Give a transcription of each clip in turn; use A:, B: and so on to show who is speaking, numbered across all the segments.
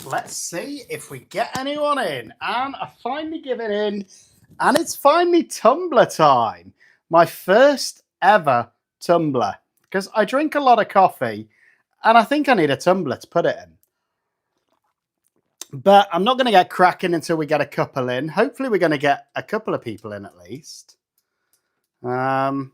A: Let's see if we get anyone in. And I finally give it in. And it's finally tumbler time. My first ever tumbler. Because I drink a lot of coffee. And I think I need a tumbler to put it in. But I'm not going to get cracking until we get a couple in. Hopefully we're going to get a couple of people in at least. We'll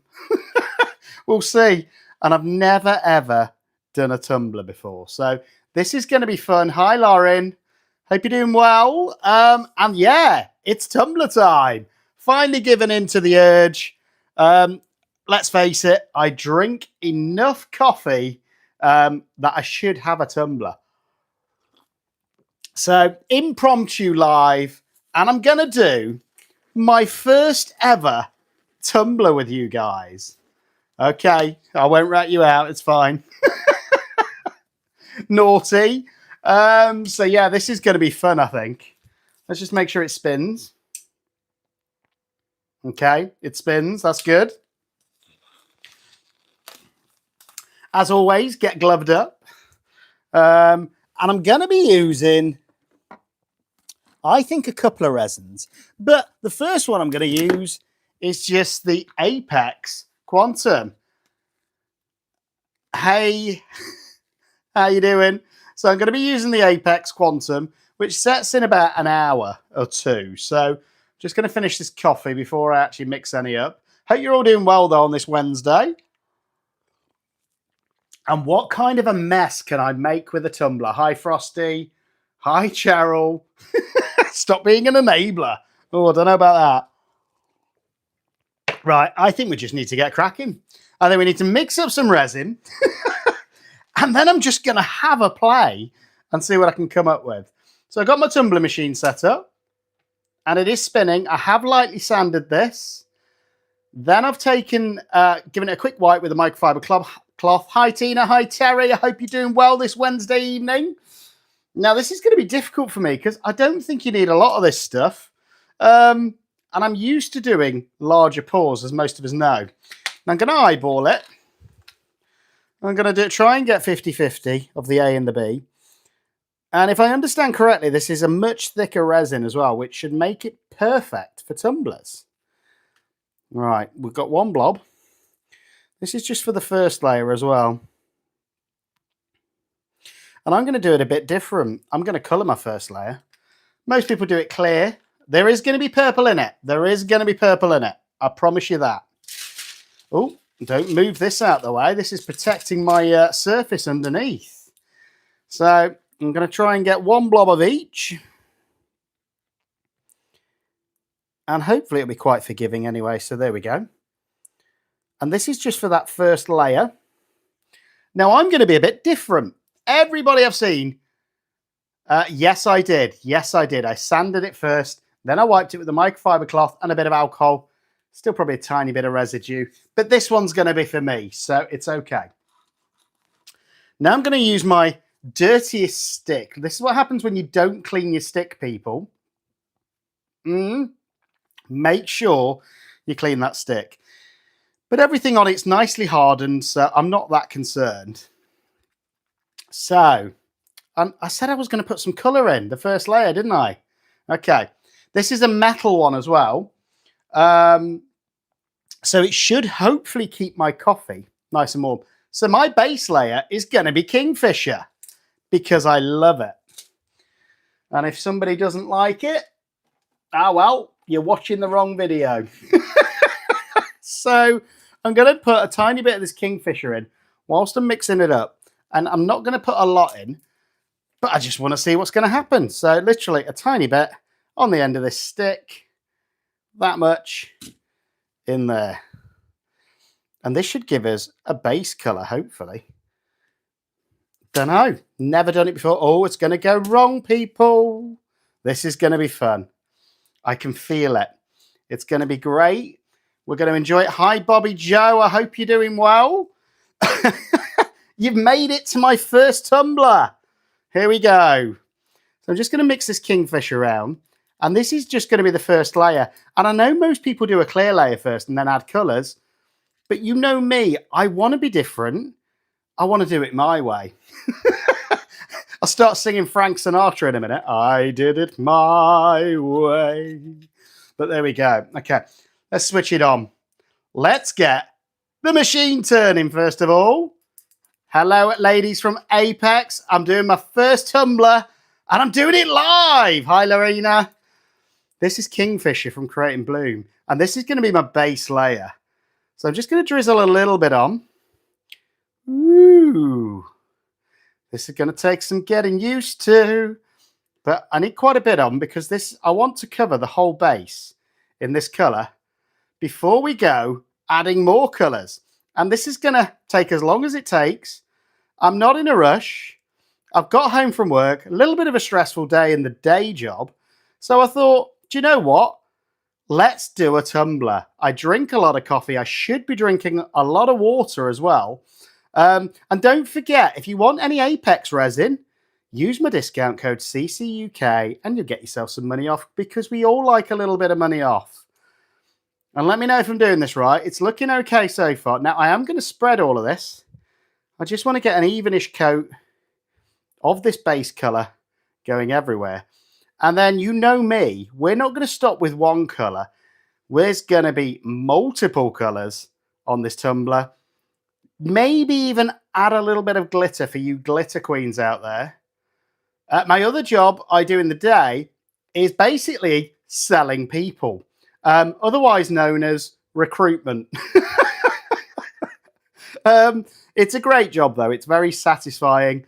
A: see. And I've never, ever done a tumbler before. So this is going to be fun. Hi, Lauren. Hope you're doing well. And yeah, it's tumbler time. Finally given in to the urge. Let's face it, I drink enough coffee that I should have a tumbler. So impromptu live, and I'm going to do my first ever tumbler with you guys. Okay, I won't rat you out. It's fine. Naughty. So yeah, this is going to be fun, I think. Let's just make sure it spins. Okay, it spins. That's good. As always, get gloved up. And I'm going to be using, I think, a couple of resins. But the first one I'm going to use is just the Apex Quantum. Hey, how you doing? So I'm going to be using the Apex Quantum, which sets in about an hour or two. So just going to finish this coffee before I actually mix any up. Hope you're all doing well, though, on this Wednesday. And what kind of a mess can I make with a tumbler? Hi, Frosty. Hi, Cheryl. Stop being an enabler. Oh, I don't know about that. Right, I think we just need to get cracking. I think we need to mix up some resin. And then I'm just going to have a play and see what I can come up with. So I've got my tumbler machine set up. And it is spinning. I have lightly sanded this. Then I've taken, given it a quick wipe with a microfiber cloth. Hi, Tina. Hi, Terry. I hope you're doing well this Wednesday evening. Now, this is going to be difficult for me because I don't think you need a lot of this stuff. And I'm used to doing larger pours, as most of us know. And I'm going to eyeball it. I'm going to try and get 50-50 of the A and the B. And if I understand correctly, this is a much thicker resin as well, which should make it perfect for tumblers. Right, we've got one blob. This is just for the first layer as well. And I'm going to do it a bit different. I'm going to colour my first layer. Most people do it clear. There is going to be purple in it. There is going to be purple in it. I promise you that. Oh, don't move this out the way. This is protecting my surface underneath. So I'm going to try and get one blob of each. And hopefully it'll be quite forgiving anyway. So there we go. And this is just for that first layer. Now I'm going to be a bit different. Everybody I've seen, yes, I did. Yes, I did. I sanded it first. Then I wiped it with a microfiber cloth and a bit of alcohol. Still probably a tiny bit of residue. But this one's going to be for me, so it's okay. Now I'm going to use my dirtiest stick. This is what happens when you don't clean your stick, people. Make sure you clean that stick. But everything on it's nicely hardened, so I'm not that concerned. So, I said I was going to put some colour in the first layer, didn't I? Okay. This is a metal one as well. So it should hopefully keep my coffee nice and warm. So my base layer is going to be Kingfisher because I love it. And if somebody doesn't like it, well, you're watching the wrong video. So I'm going to put a tiny bit of this Kingfisher in whilst I'm mixing it up. And I'm not going to put a lot in, but I just want to see what's going to happen. So literally a tiny bit on the end of this stick. That much in there. And this should give us a base colour, hopefully. Don't know. Never done it before. Oh, it's going to go wrong, people. This is going to be fun. I can feel it. It's going to be great. We're going to enjoy it. Hi, Bobby Joe. I hope you're doing well. You've made it to my first tumbler. Here we go. So I'm just going to mix this Kingfisher around. And this is just going to be the first layer. And I know most people do a clear layer first and then add colours. But you know me. I want to be different. I want to do it my way. I'll start singing Frank Sinatra in a minute. I did it my way. But there we go. Okay, let's switch it on. Let's get the machine turning first of all. Hello, ladies from Apex. I'm doing my first tumbler and I'm doing it live. Hi, Lorena. This is Kingfisher from Creating Bloom. And this is going to be my base layer. So I'm just going to drizzle a little bit on. Ooh. This is going to take some getting used to. But I need quite a bit on because I want to cover the whole base in this colour before we go adding more colours. And this is going to take as long as it takes. I'm not in a rush. I've got home from work, a little bit of a stressful day in the day job. So I thought, do you know what? Let's do a tumbler. I drink a lot of coffee. I should be drinking a lot of water as well. And don't forget, if you want any Apex resin, use my discount code CCUK and you'll get yourself some money off because we all like a little bit of money off. And let me know if I'm doing this right. It's looking okay so far. Now, I am going to spread all of this. I just want to get an evenish coat of this base colour going everywhere. And then you know me, we're not going to stop with one colour. There's going to be multiple colours on this tumbler. Maybe even add a little bit of glitter for you glitter queens out there. My other job I do in the day is basically selling people, otherwise known as recruitment. It's a great job, though. It's very satisfying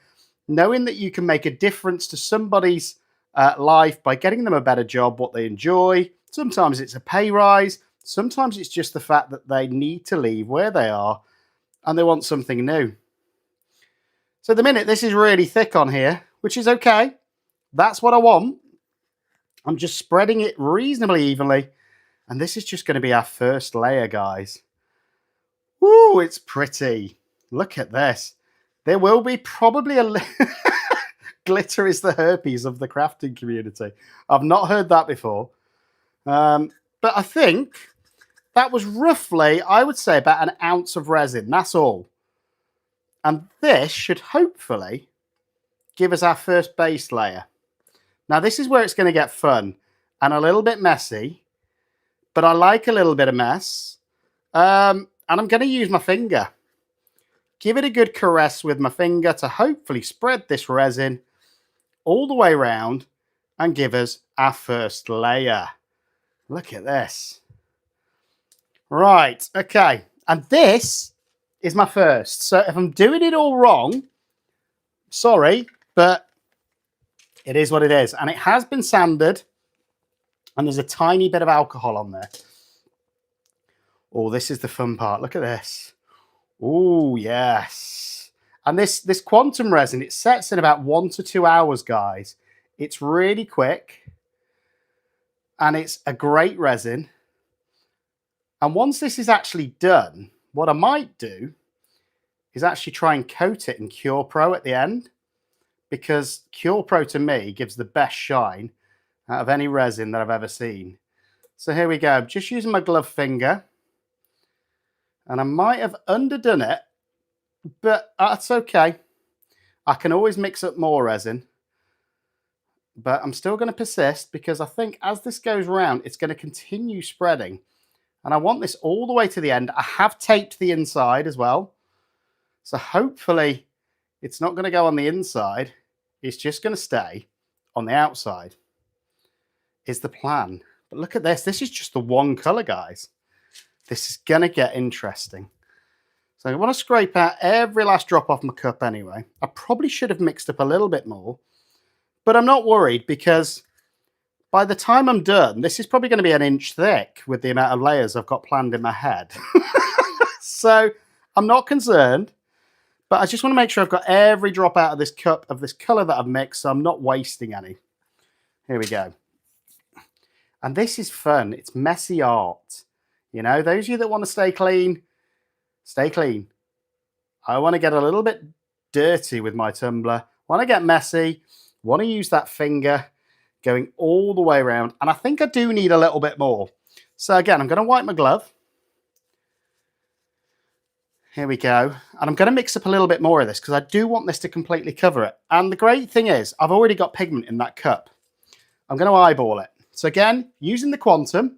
A: knowing that you can make a difference to somebody's life by getting them a better job, what they enjoy. Sometimes it's a pay rise. Sometimes it's just the fact that they need to leave where they are and they want something new. So the minute this is really thick on here, which is okay, that's what I want. I'm just spreading it reasonably evenly. And this is just going to be our first layer, guys. Woo, it's pretty. Look at this. There will be probably a... Glitter is the herpes of the crafting community. I've not heard that before. But I think that was roughly, I would say, about an ounce of resin. That's all. And this should hopefully give us our first base layer. Now, this is where it's going to get fun and a little bit messy. But I like a little bit of mess. And I'm going to use my finger. Give it a good caress with my finger to hopefully spread this resin all the way around and give us our first layer. Look at this. Right, okay. And this is my first. So if I'm doing it all wrong, sorry, but it is what it is. And it has been sanded. And there's a tiny bit of alcohol on there. Oh, this is the fun part. Look at this. Oh, yes. And this quantum resin, it sets in about 1 to 2 hours, guys. It's really quick. And it's a great resin. And once this is actually done, what I might do is actually try and coat it in Cure Pro at the end. Because Cure Pro, to me, gives the best shine out of any resin that I've ever seen. So here we go. I'm just using my glove finger. And I might have underdone it, but that's okay. I can always mix up more resin. But I'm still going to persist because I think as this goes around, it's going to continue spreading. And I want this all the way to the end. I have taped the inside as well. So hopefully it's not going to go on the inside. It's just going to stay on the outside. Is the plan. But look at this. This is just the one colour, guys. This is going to get interesting. So I want to scrape out every last drop off my cup anyway. I probably should have mixed up a little bit more. But I'm not worried because by the time I'm done, this is probably going to be 1 inch thick with the amount of layers I've got planned in my head. So I'm not concerned. But I just want to make sure I've got every drop out of this cup of this colour that I've mixed so I'm not wasting any. Here we go. And this is fun. It's messy art. You know, those of you that want to stay clean, stay clean. I want to get a little bit dirty with my tumbler. Want to get messy. Want to use that finger going all the way around. And I think I do need a little bit more. So again, I'm going to wipe my glove. Here we go. And I'm going to mix up a little bit more of this because I do want this to completely cover it. And the great thing is I've already got pigment in that cup. I'm going to eyeball it. So again, using the quantum.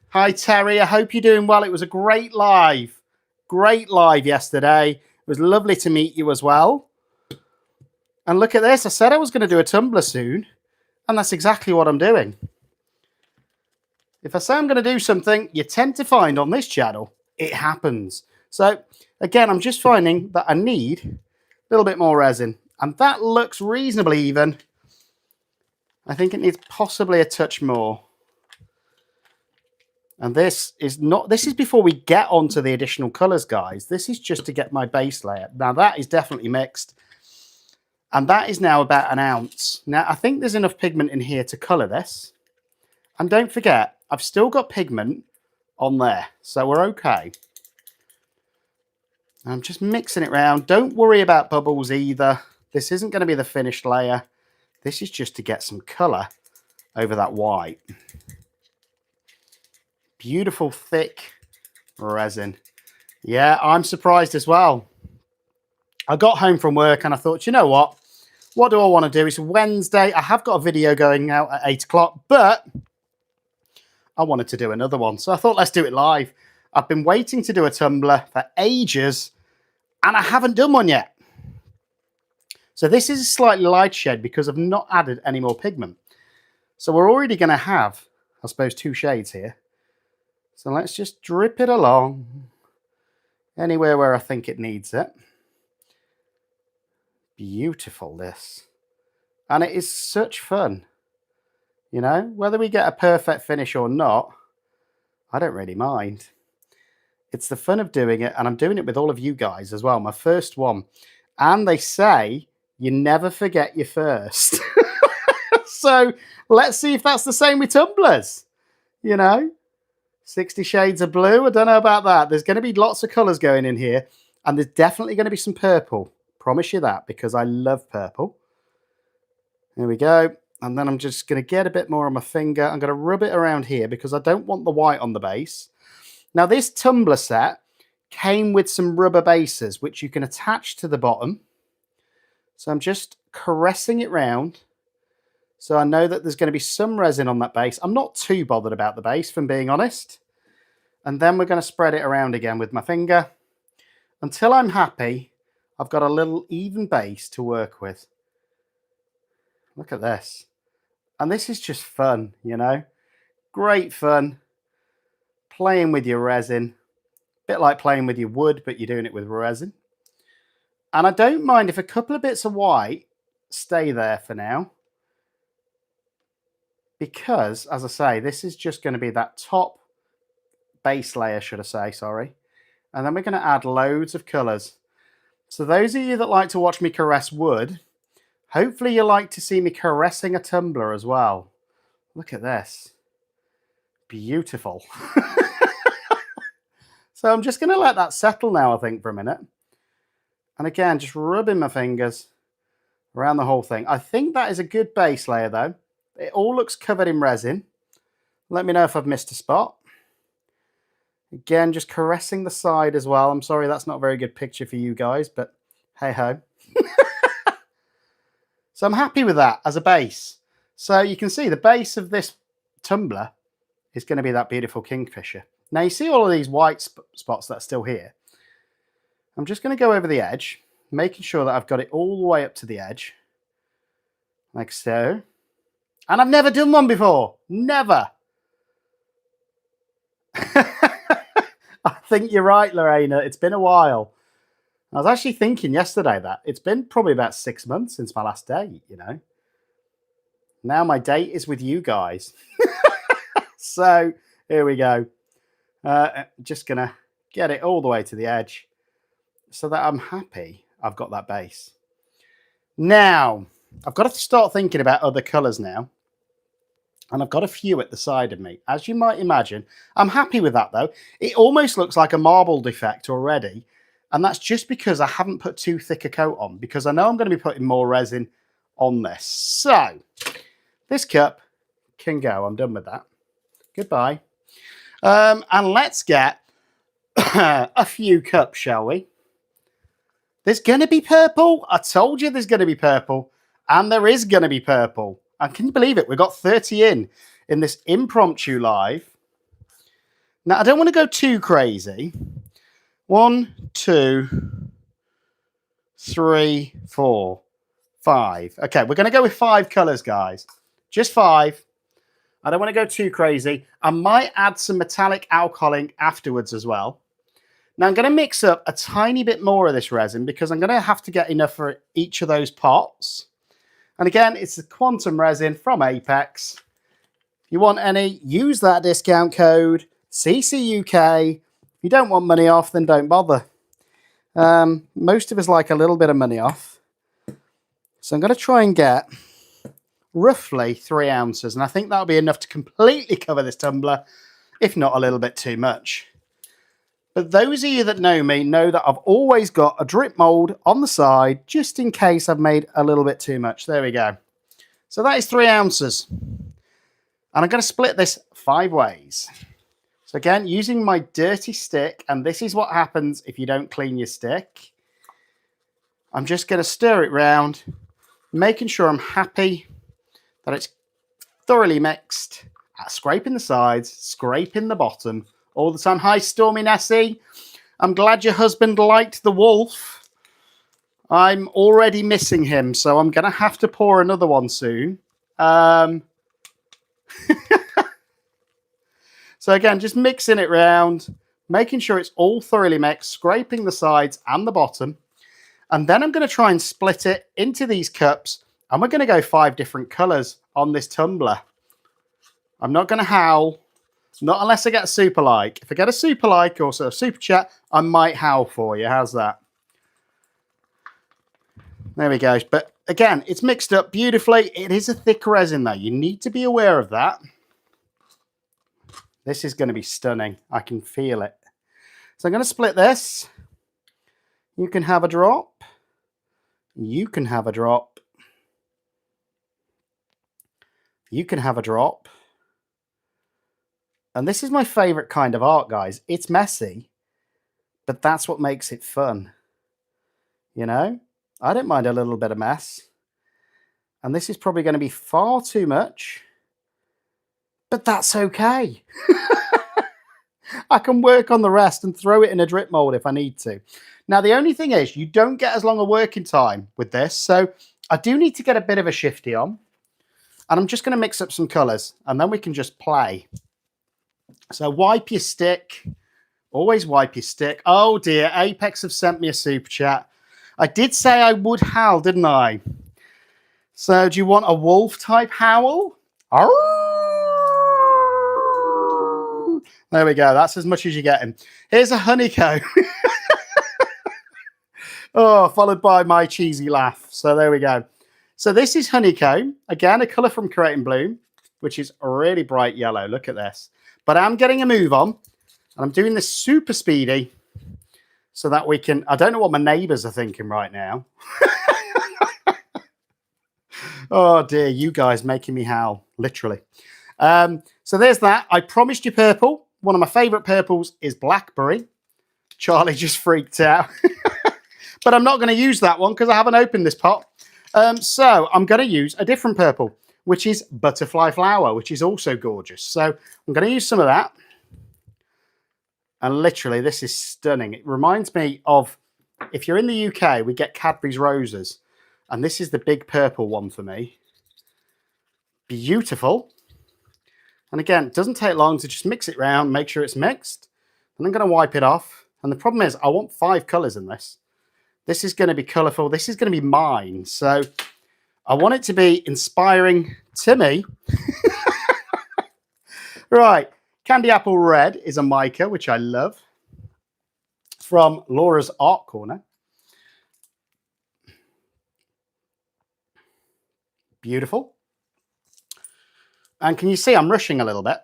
A: Hi, Terry. I hope you're doing well. It was a great live. Great live yesterday. It was lovely to meet you as well. And look at this. I said I was going to do a tumbler soon. And that's exactly what I'm doing. If I say I'm going to do something, you tend to find on this channel, it happens. So again, I'm just finding that I need a little bit more resin. And that looks reasonably even. I think it needs possibly a touch more. And this is before we get onto the additional colours, guys. This is just to get my base layer. Now that is definitely mixed. And that is now about 1 ounce. Now I think there's enough pigment in here to colour this. And don't forget, I've still got pigment on there. So we're okay. I'm just mixing it around. Don't worry about bubbles either. This isn't going to be the finished layer. This is just to get some colour over that white. Beautiful, thick resin. Yeah, I'm surprised as well. I got home from work and I thought, you know what? What do I want to do? It's Wednesday. I have got a video going out at 8 o'clock, but I wanted to do another one. So I thought, let's do it live. I've been waiting to do a tumbler for ages and I haven't done one yet. So this is a slightly light shade because I've not added any more pigment. So we're already going to have, I suppose, 2 shades here. So let's just drip it along anywhere where I think it needs it. Beautiful, this. And it is such fun. You know, whether we get a perfect finish or not, I don't really mind. It's the fun of doing it, and I'm doing it with all of you guys as well. My first one. And they say you never forget your first. So let's see if that's the same with tumblers. You know, 60 shades of blue. I don't know about that. There's going to be lots of colours going in here. And there's definitely going to be some purple. Promise you that, because I love purple. There we go. And then I'm just going to get a bit more on my finger. I'm going to rub it around here because I don't want the white on the base. Now, this tumbler set came with some rubber bases, which you can attach to the bottom. So I'm just caressing it round. So I know that there's going to be some resin on that base. I'm not too bothered about the base, if I'm being honest. And then we're going to spread it around again with my finger until I'm happy I've got a little even base to work with. Look at this. And this is just fun, you know. Great fun. Playing with your resin. A bit like playing with your wood, but you're doing it with resin. And I don't mind if a couple of bits of white stay there for now. Because, as I say, this is just going to be that top base layer, should I say, sorry. And then we're going to add loads of colours. So those of you that like to watch me caress wood, hopefully you like to see me caressing a tumbler as well. Look at this. Beautiful. So I'm just going to let that settle now, I think, for a minute. And again, just rubbing my fingers around the whole thing. I think that is a good base layer, though. It all looks covered in resin. Let me know if I've missed a spot. Again, just caressing the side as well. I'm sorry that's not a very good picture for you guys, but hey-ho. So I'm happy with that as a base. So you can see the base of this tumbler is going to be that beautiful kingfisher. Now you see all of these white spots that are still here. I'm just going to go over the edge, making sure that I've got it all the way up to the edge. Like so. And I've never done one before. Never. I think you're right, Lorena. It's been a while. I was actually thinking yesterday that it's been probably about 6 months since my last date, you know. Now my date is with you guys. So here we go. Just going to get it all the way to the edge so that I'm happy I've got that base. Now, I've got to start thinking about other colours now. And I've got a few at the side of me. As you might imagine, I'm happy with that though. It almost looks like a marbled effect already. And that's just because I haven't put too thick a coat on, because I know I'm going to be putting more resin on this. So, this cup can go. I'm done with that. Goodbye. And let's get a few cups, shall we? There's going to be purple. I told you there's going to be purple. And there is going to be purple. And can you believe it? We got 30 in this impromptu live. Now, I don't want to go too crazy. 1, 2, 3, 4, 5. Okay, we're going to go with 5 colours, guys. Just 5. I don't want to go too crazy. I might add some metallic alcoholing afterwards as well. Now, I'm going to mix up a tiny bit more of this resin because I'm going to have to get enough for each of those pots. And again, it's a quantum resin from Apex. If you want any, use that discount code, CCUK. If you don't want money off, then don't bother. Most of us like a little bit of money off. So I'm going to try and get roughly 3 ounces. And I think that'll be enough to completely cover this tumbler, if not a little bit too much. But those of you that know me know that I've always got a drip mold on the side, just in case I've made a little bit too much. There we go. So that is 3 ounces. And I'm going to split this 5 ways. So again, using my dirty stick, and this is what happens if you don't clean your stick. I'm just going to stir it round, making sure I'm happy that it's thoroughly mixed. Scraping the sides, scraping the bottom all the time. Hi, Stormy Nessie. I'm glad your husband liked the wolf. I'm already missing him, so I'm going to have to pour another one soon. So again, just mixing it round, making sure it's all thoroughly mixed, scraping the sides and the bottom. And then I'm going to try and split it into these cups, and we're going to go 5 different colours on this tumbler. I'm not going to howl, not unless I get a super like. If I get a super like or a super chat, I might howl for you. How's that? There we go. But again, it's mixed up beautifully. It is a thick resin though. You need to be aware of that. This is going to be stunning. I can feel it. So I'm going to split this. You can have a drop. You can have a drop. You can have a drop. And this is my favourite kind of art, guys. It's messy, but that's what makes it fun. You know? I don't mind a little bit of mess. And this is probably going to be far too much, but that's okay. I can work on the rest and throw it in a drip mold if I need to. Now, the only thing is you don't get as long a working time with this, so I do need to get a bit of a shifty on. And I'm just going to mix up some colours, and then we can just play. So wipe your stick. Always wipe your stick. Oh dear, Apex have sent me a super chat. I did say I would howl, didn't I? So do you want a wolf type howl? Arr! There we go. That's as much as you're getting. Here's a honeycomb. Oh, followed by my cheesy laugh. So there we go. So this is honeycomb. Again, a colour from Create & Bloom, which is a really bright yellow. Look at this. But I'm getting a move on, and I'm doing this super speedy so that we can... I don't know what my neighbours are thinking right now. Oh, dear, you guys making me howl, literally. So there's that. I promised you purple. One of my favourite purples is blackberry. Charlie just freaked out. But I'm not going to use that one because I haven't opened this pot. So I'm going to use a different purple, which is butterfly flower, which is also gorgeous. So I'm going to use some of that. And literally, this is stunning. It reminds me of, if you're in the UK, we get Cadbury's Roses. And this is the big purple one for me. Beautiful. And again, it doesn't take long to just mix it round, make sure it's mixed. And I'm going to wipe it off. And the problem is, I want 5 colours in this. This is going to be colourful. This is going to be mine. So I want it to be inspiring to me. Right. Candy Apple Red is a mica, which I love. From Laura's Art Corner. Beautiful. And can you see I'm rushing a little bit?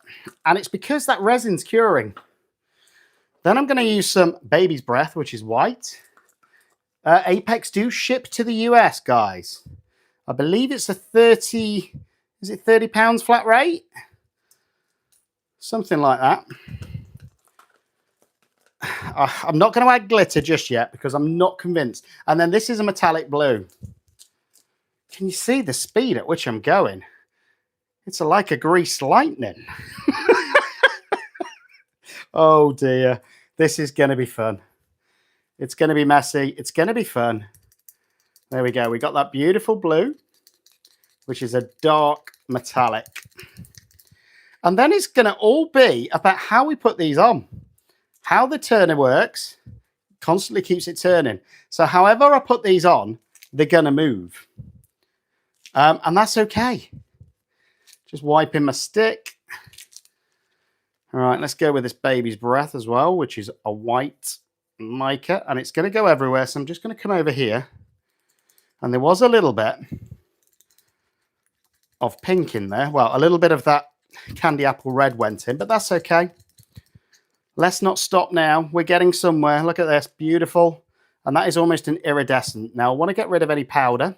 A: And it's because that resin's curing. Then I'm going to use some Baby's Breath, which is white. Apex do ship to the US, guys. I believe it's a 30... Is it £30 flat rate? Something like that. I'm not going to add glitter just yet because I'm not convinced. And then this is a metallic blue. Can you see the speed at which I'm going? It's like a greased lightning. Oh dear. This is going to be fun. It's going to be messy. It's going to be fun. There we go. We got that beautiful blue, which is a dark metallic. And then it's going to all be about how we put these on. How the turner works, constantly keeps it turning. So however I put these on, they're going to move. And that's okay. Just wiping my stick. All right, let's go with this baby's breath as well, which is a white mica. And it's going to go everywhere. So I'm just going to come over here. And there was a little bit of pink in there. Well, a little bit of that candy apple red went in, but that's okay. Let's not stop now. We're getting somewhere. Look at this. Beautiful. And that is almost an iridescent. Now, I want to get rid of any powder.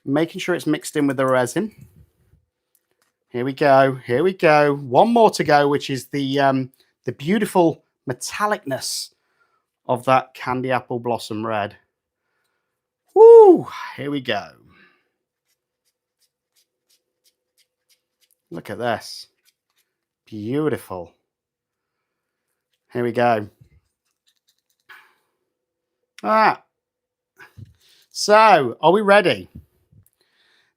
A: Making sure it's mixed in with the resin. Here we go. Here we go. One more to go, which is the beautiful metallicness of that candy apple blossom red. Woo! Here we go. Look at this. Beautiful. Here we go. So, are we ready?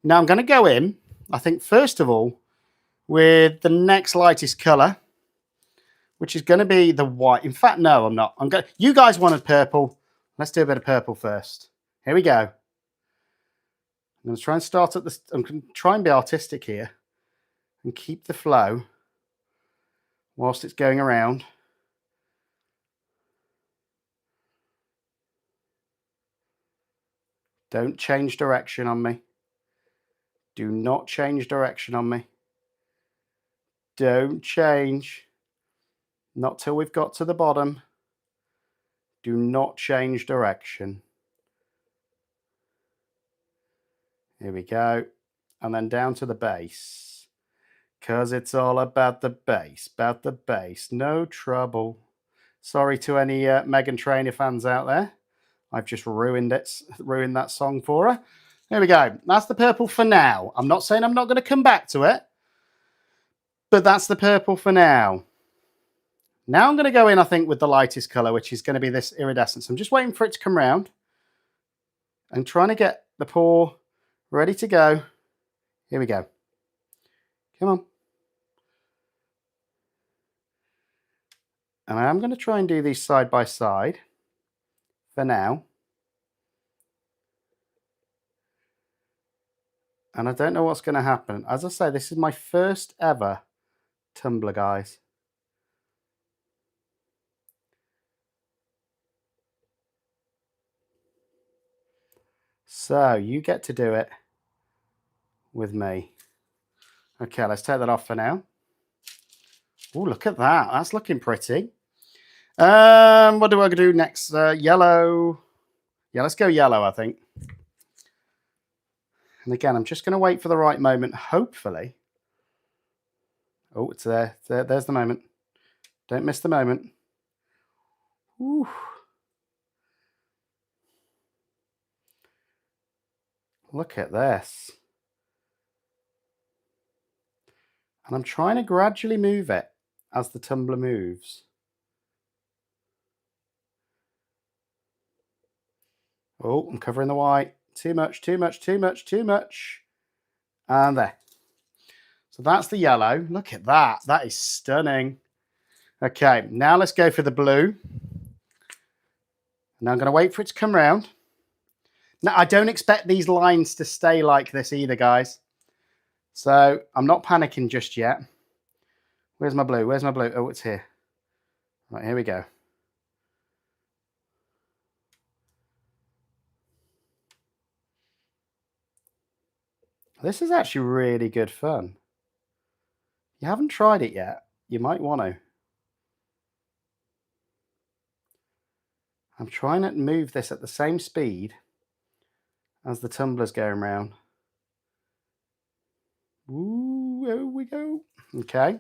A: Now I'm going to go in, I think, first of all, with the next lightest colour, which is going to be the white. In fact, no, I'm not. You guys wanted purple. Let's do a bit of purple first. Here we go. I'm going to try and start at this. I'm going to try and be artistic here and keep the flow whilst it's going around. Don't change direction on me. Do not change direction on me. Don't change. Not till we've got to the bottom. Do not change direction. Here we go. And then down to the base. Because it's all about the base. About the base. No trouble. Sorry to any Meghan Trainor fans out there. I've just ruined that song for her. There we go. That's the purple for now. I'm not saying I'm not going to come back to it. But that's the purple for now. Now I'm going to go in, I think, with the lightest colour, which is going to be this iridescence. I'm just waiting for it to come round. I'm trying to get the pour ready to go. Here we go. Come on. And I'm going to try and do these side by side for now. And I don't know what's going to happen. As I say, this is my first ever tumbler, guys. So you get to do it with me. Okay, let's take that off for now. Oh, look at that. That's looking pretty. What do I do next? Yellow. Yeah, let's go yellow, I think. And again, I'm just going to wait for the right moment, hopefully. Oh, it's there. There's the moment. Don't miss the moment. Ooh. Look at this. And I'm trying to gradually move it as the tumbler moves. Oh, I'm covering the white. Too much, too much, too much, too much. And there. So that's the yellow. Look at that. That is stunning. Okay, now let's go for the blue. Now I'm going to wait for it to come round. Now, I don't expect these lines to stay like this either, guys. So I'm not panicking just yet. Where's my blue? Where's my blue? Oh, it's here. Right, here we go. This is actually really good fun. If you haven't tried it yet, you might want to. I'm trying to move this at the same speed as the tumbler's going around. Ooh, there we go. Okay.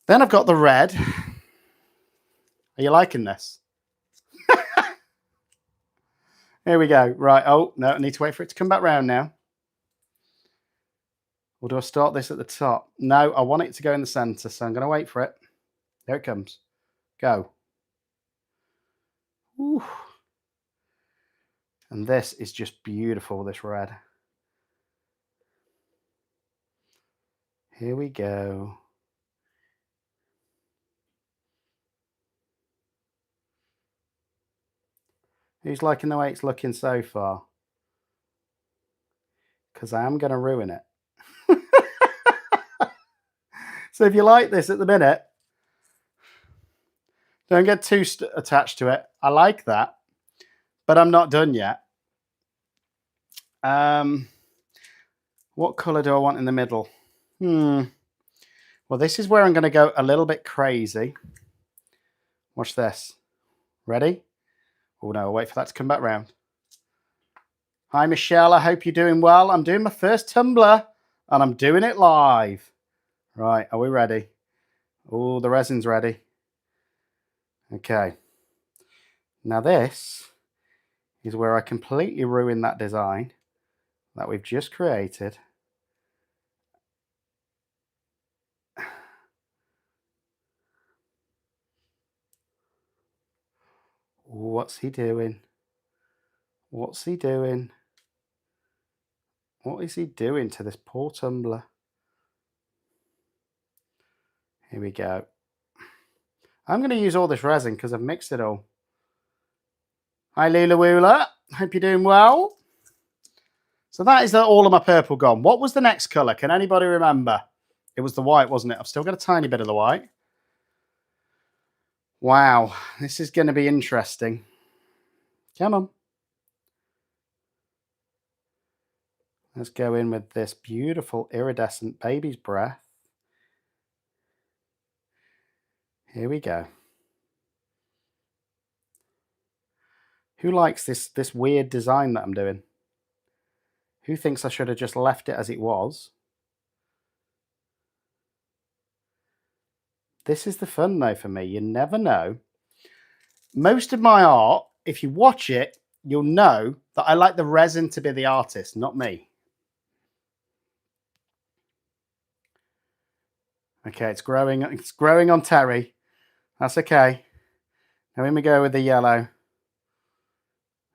A: Then I've got the red. Are you liking this? Here we go. Right. Oh, no, I need to wait for it to come back round now. Or do I start this at the top? No, I want it to go in the center, so I'm going to wait for it. There it comes. Go. Ooh. And this is just beautiful, this red. Here we go. Who's liking the way it's looking so far? Because I am going to ruin it. So if you like this at the minute, don't get too attached to it. I like that, but I'm not done yet. What colour do I want in the middle? Well, this is where I'm going to go a little bit crazy. Watch this. Ready? Oh no, I'll wait for that to come back round. Hi Michelle, I hope you're doing well. I'm doing my first tumbler and I'm doing it live. Right, are we ready? Oh, the resin's ready. Okay. Now this is where I completely ruin that design that we've just created. What's he doing? What's he doing? What is he doing to this poor tumbler? Here we go. I'm going to use all this resin because I've mixed it all. Hi Lula Woola, hope you're doing well. So that is all of my purple gone. What was the next colour? Can anybody remember? It was the white, wasn't it? I've still got a tiny bit of the white. Wow, this is going to be interesting. Come on. Let's go in with this beautiful iridescent baby's breath. Here we go. Who likes this weird design that I'm doing? Who thinks I should have just left it as it was? This is the fun though for me. You never know. Most of my art, if you watch it, you'll know that I like the resin to be the artist, not me. Okay, it's growing on Terry. That's okay. Now in we go with the yellow.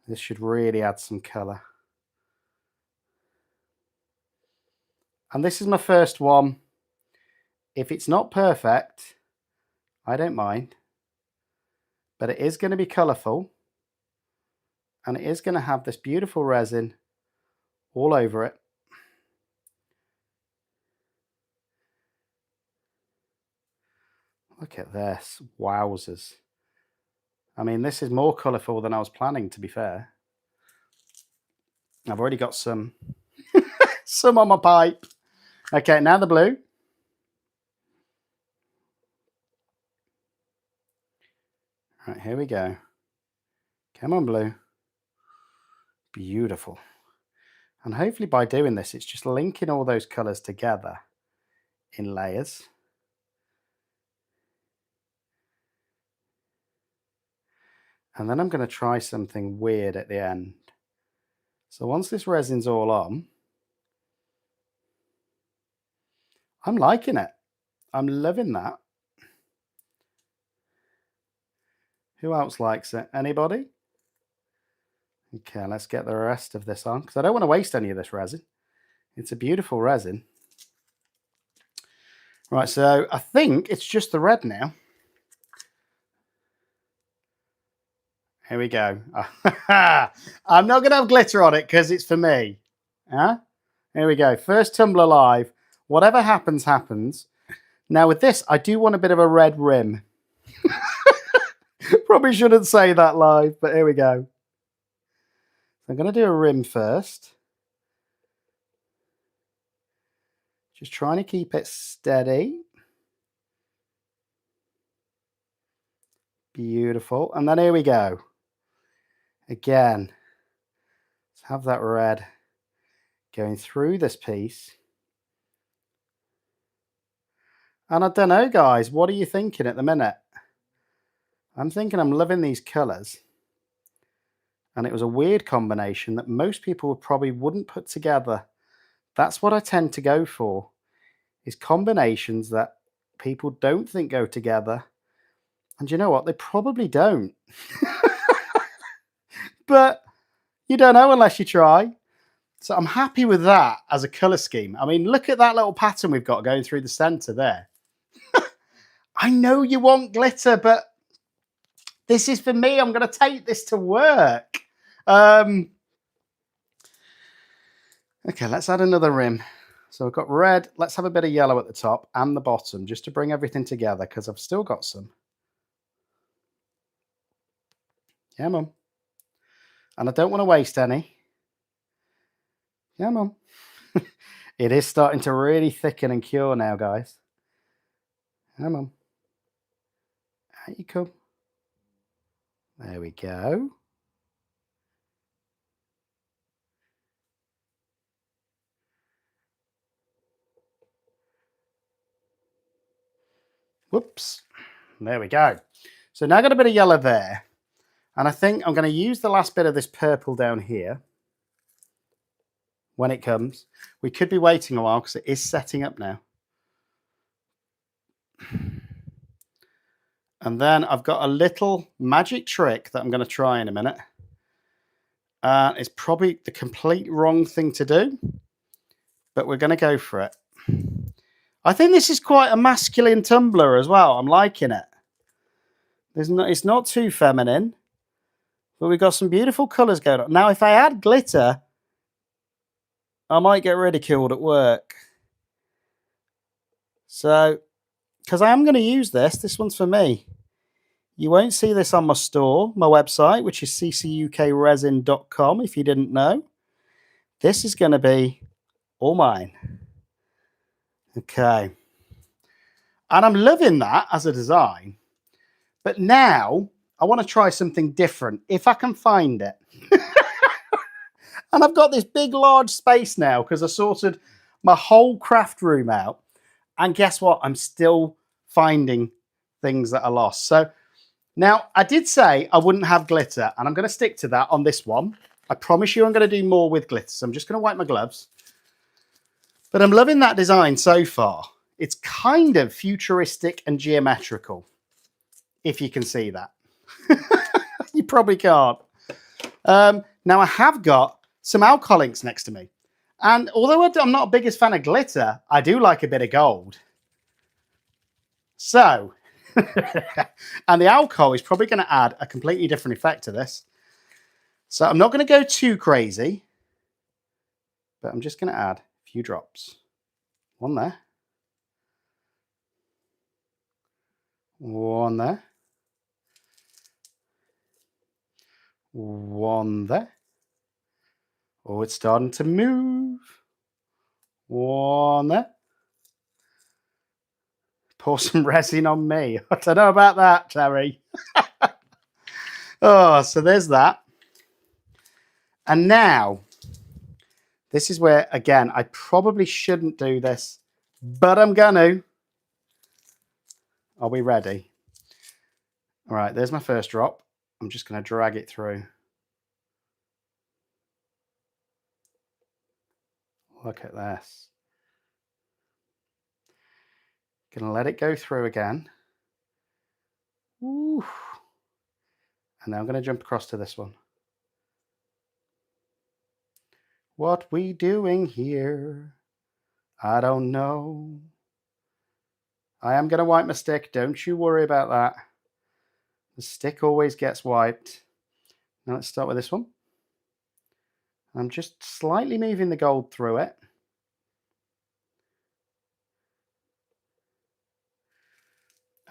A: This should really add some colour. And this is my first one. If it's not perfect, I don't mind. But it is going to be colourful. And it is going to have this beautiful resin all over it. Look at this. Wowzers. I mean, this is more colourful than I was planning, to be fair. I've already got some on my pipe. Okay, now the blue. Right, here we go. Come on, blue. Beautiful. And hopefully by doing this, it's just linking all those colours together in layers. And then I'm going to try something weird at the end. So once this resin's all on, I'm liking it. I'm loving that. Who else likes it? Anybody? Okay, let's get the rest of this on because I don't want to waste any of this resin. It's a beautiful resin. Right, so I think it's just the red now. Here we go. I'm not going to have glitter on it because it's for me. Huh? Here we go. First tumbler live. Whatever happens, happens. Now with this, I do want a bit of a red rim. Probably shouldn't say that live, but here we go. I'm going to do a rim first. Just trying to keep it steady. Beautiful. And then here we go. Again, let's have that red going through this piece. And I don't know, guys, what are you thinking at the minute? I'm thinking I'm loving these colours. And it was a weird combination that most people probably wouldn't put together. That's what I tend to go for, is combinations that people don't think go together. And you know what? They probably don't. But you don't know unless you try. So I'm happy with that as a colour scheme. I mean, look at that little pattern we've got going through the centre there. I know you want glitter, but this is for me. I'm going to take this to work. Okay, let's add another rim. So we've got red. Let's have a bit of yellow at the top and the bottom just to bring everything together because I've still got some. Yeah, Mum. And I don't want to waste any. Yeah, Mum. It is starting to really thicken and cure now, guys. Yeah, Mum. Out you come. There we go. Whoops. There we go. So now I've got a bit of yellow there. And I think I'm going to use the last bit of this purple down here when it comes. We could be waiting a while because it is setting up now. And then I've got a little magic trick that I'm going to try in a minute. It's probably the complete wrong thing to do, but we're going to go for it. I think this is quite a masculine tumbler as well. I'm liking it. It's not too feminine, but we've got some beautiful colours going on. Now, if I add glitter, I might get ridiculed at work. So, because I am going to use this one's for me. You won't see this on my store, my website, which is CCUKResin.com, if you didn't know. This is going to be all mine. Okay. And I'm loving that as a design. But now I want to try something different, if I can find it. And I've got this big, large space now because I sorted my whole craft room out. And guess what? I'm still finding things that are lost. So now I did say I wouldn't have glitter, and I'm going to stick to that on this one. I promise you I'm going to do more with glitter. So I'm just going to wipe my gloves. But I'm loving that design so far. It's kind of futuristic and geometrical, if you can see that. You probably can't. Now I have got some alcohol inks next to me. And although I'm not the biggest fan of glitter, I do like a bit of gold. So, and the alcohol is probably going to add a completely different effect to this. So I'm not going to go too crazy, but I'm just going to add a few drops. One there. One there. One there. Oh, it's starting to move. One there. Pour some resin on me. I don't know about that, Terry. Oh, so there's that. And now, this is where, again, I probably shouldn't do this, but I'm going to. Are we ready? All right, there's my first drop. I'm just going to drag it through. Look at this. Gonna let it go through again. Ooh. And now I'm gonna jump across to this one. What we doing here? I don't know. I am gonna wipe my stick. Don't you worry about that. The stick always gets wiped. Now let's start with this one. I'm just slightly moving the gold through it.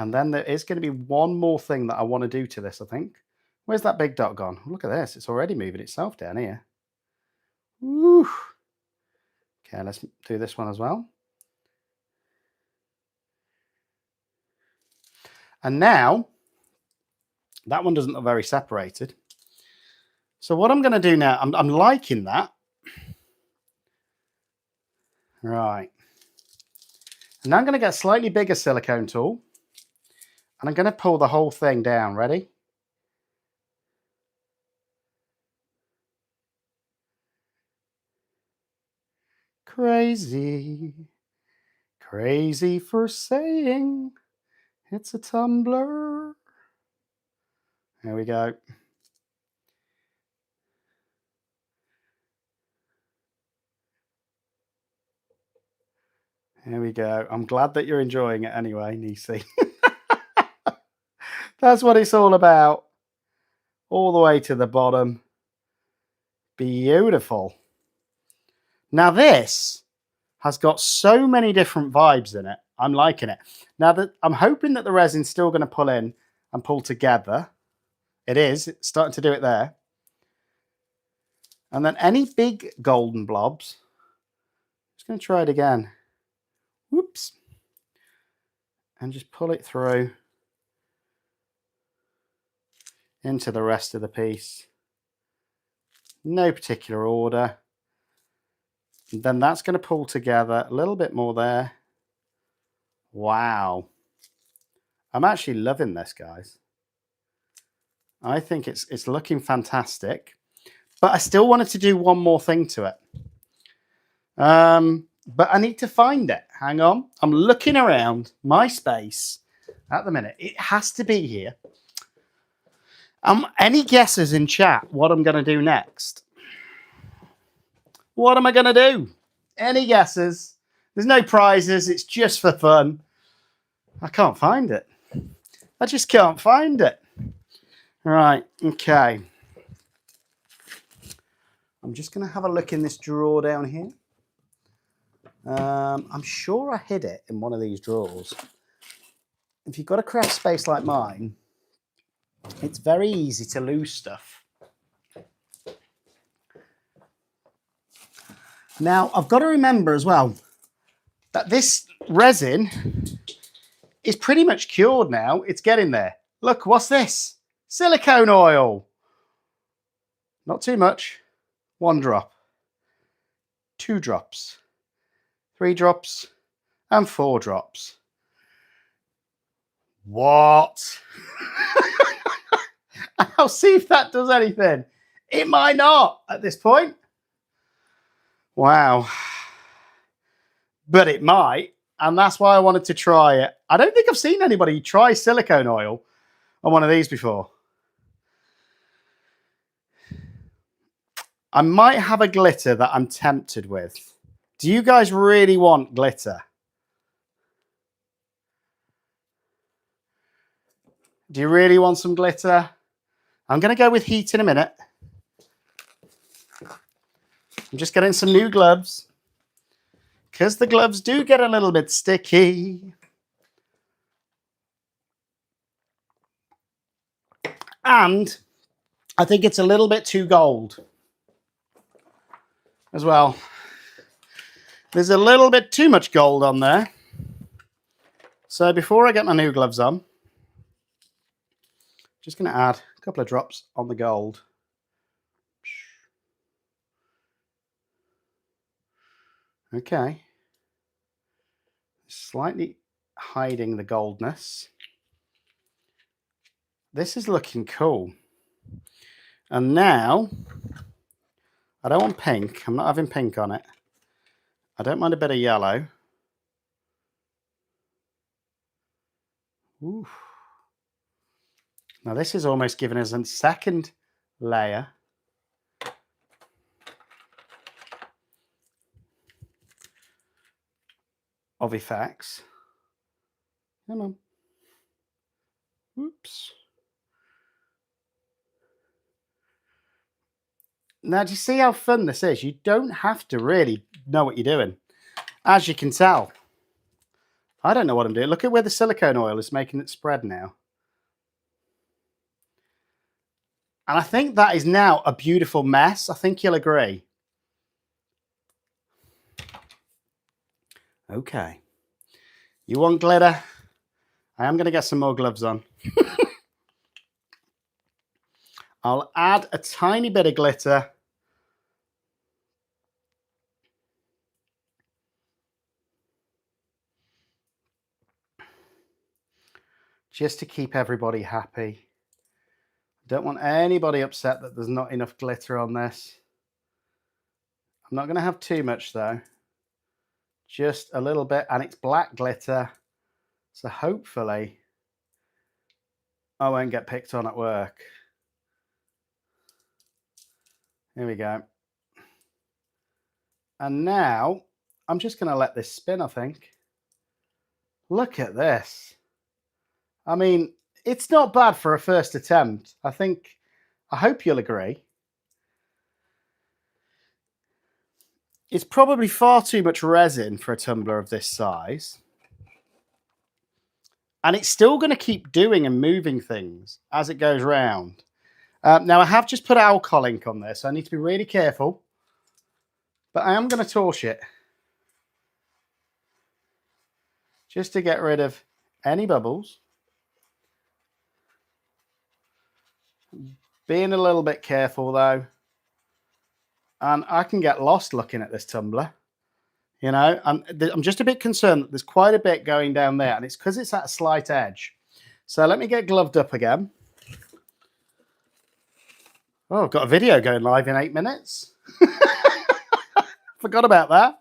A: And then there is going to be one more thing that I want to do to this, I think. Where's that big dot gone? Look at this. It's already moving itself down here. Woo. Okay, let's do this one as well. And now, that one doesn't look very separated. So what I'm going to do now, I'm liking that. Right. And now I'm going to get a slightly bigger silicone tool. And I'm going to pull the whole thing down. Ready? Crazy. Crazy for saying it's a tumbler. There we go. There we go. I'm glad that you're enjoying it anyway, Nisi. That's what it's all about. All the way to the bottom. Beautiful. Now this has got so many different vibes in it. I'm liking it. Now that I'm hoping that the resin's still going to pull in and pull together. It is. It's starting to do it there. And then any big golden blobs, just going to try it again. Whoops. And just pull it through into the rest of the piece. No particular order. And then that's going to pull together a little bit more there. Wow. I'm actually loving this, guys. I think it's looking fantastic. But I still wanted to do one more thing to it. But I need to find it. Hang on. I'm looking around my space at the minute. It has to be here. Any guesses in chat what I'm going to do next? What am I going to do? Any guesses? There's no prizes. It's just for fun. I can't find it. I just can't find it. Right. Okay. I'm just going to have a look in this drawer down here. I'm sure I hid it in one of these drawers. If you've got a craft space like mine, it's very easy to lose stuff. Now, I've got to remember as well that this resin is pretty much cured now. It's getting there. Look, what's this? Silicone oil. Not too much. 1 drop. 2 drops. 3 drops. And 4 drops. What? I'll see if that does anything. It might not at this point. Wow. But it might, and that's why I wanted to try it. I don't think I've seen anybody try silicone oil on one of these before. I might have a glitter that I'm tempted with. Do you guys really want glitter? Do you really want some glitter? I'm going to go with heat in a minute. I'm just getting some new gloves because the gloves do get a little bit sticky. And I think it's a little bit too gold as well. There's a little bit too much gold on there. So before I get my new gloves on, just going to add a couple of drops on the gold. Okay. Slightly hiding the goldness. This is looking cool. And now, I don't want pink. I'm not having pink on it. I don't mind a bit of yellow. Ooh. Now this is almost giving us a second layer. Of effects. Come on. Oops. Now, do you see how fun this is? You don't have to really know what you're doing. As you can tell, I don't know what I'm doing. Look at where the silicone oil is making it spread now. And I think that is now a beautiful mess. I think you'll agree. Okay. You want glitter? I am going to get some more gloves on. I'll add a tiny bit of glitter. just to keep everybody happy. Don't want anybody upset that there's not enough glitter on this. I'm not going to have too much though. Just a little bit, and it's black glitter. So hopefully I won't get picked on at work. Here we go. And now I'm just going to let this spin, I think. Look at this. I mean, it's not bad for a first attempt. I hope you'll agree. It's probably far too much resin for a tumbler of this size. And it's still going to keep doing and moving things as it goes round. Now, I have just put alcohol ink on this, so I need to be really careful. But I am going to torch it. Just to get rid of any bubbles. Being a little bit careful though. And I can get lost looking at this tumbler. You know, I'm just a bit concerned that there's quite a bit going down there, and it's because it's at a slight edge. So let me get gloved up again. Oh, I've got a video going live in 8 minutes. Forgot about that.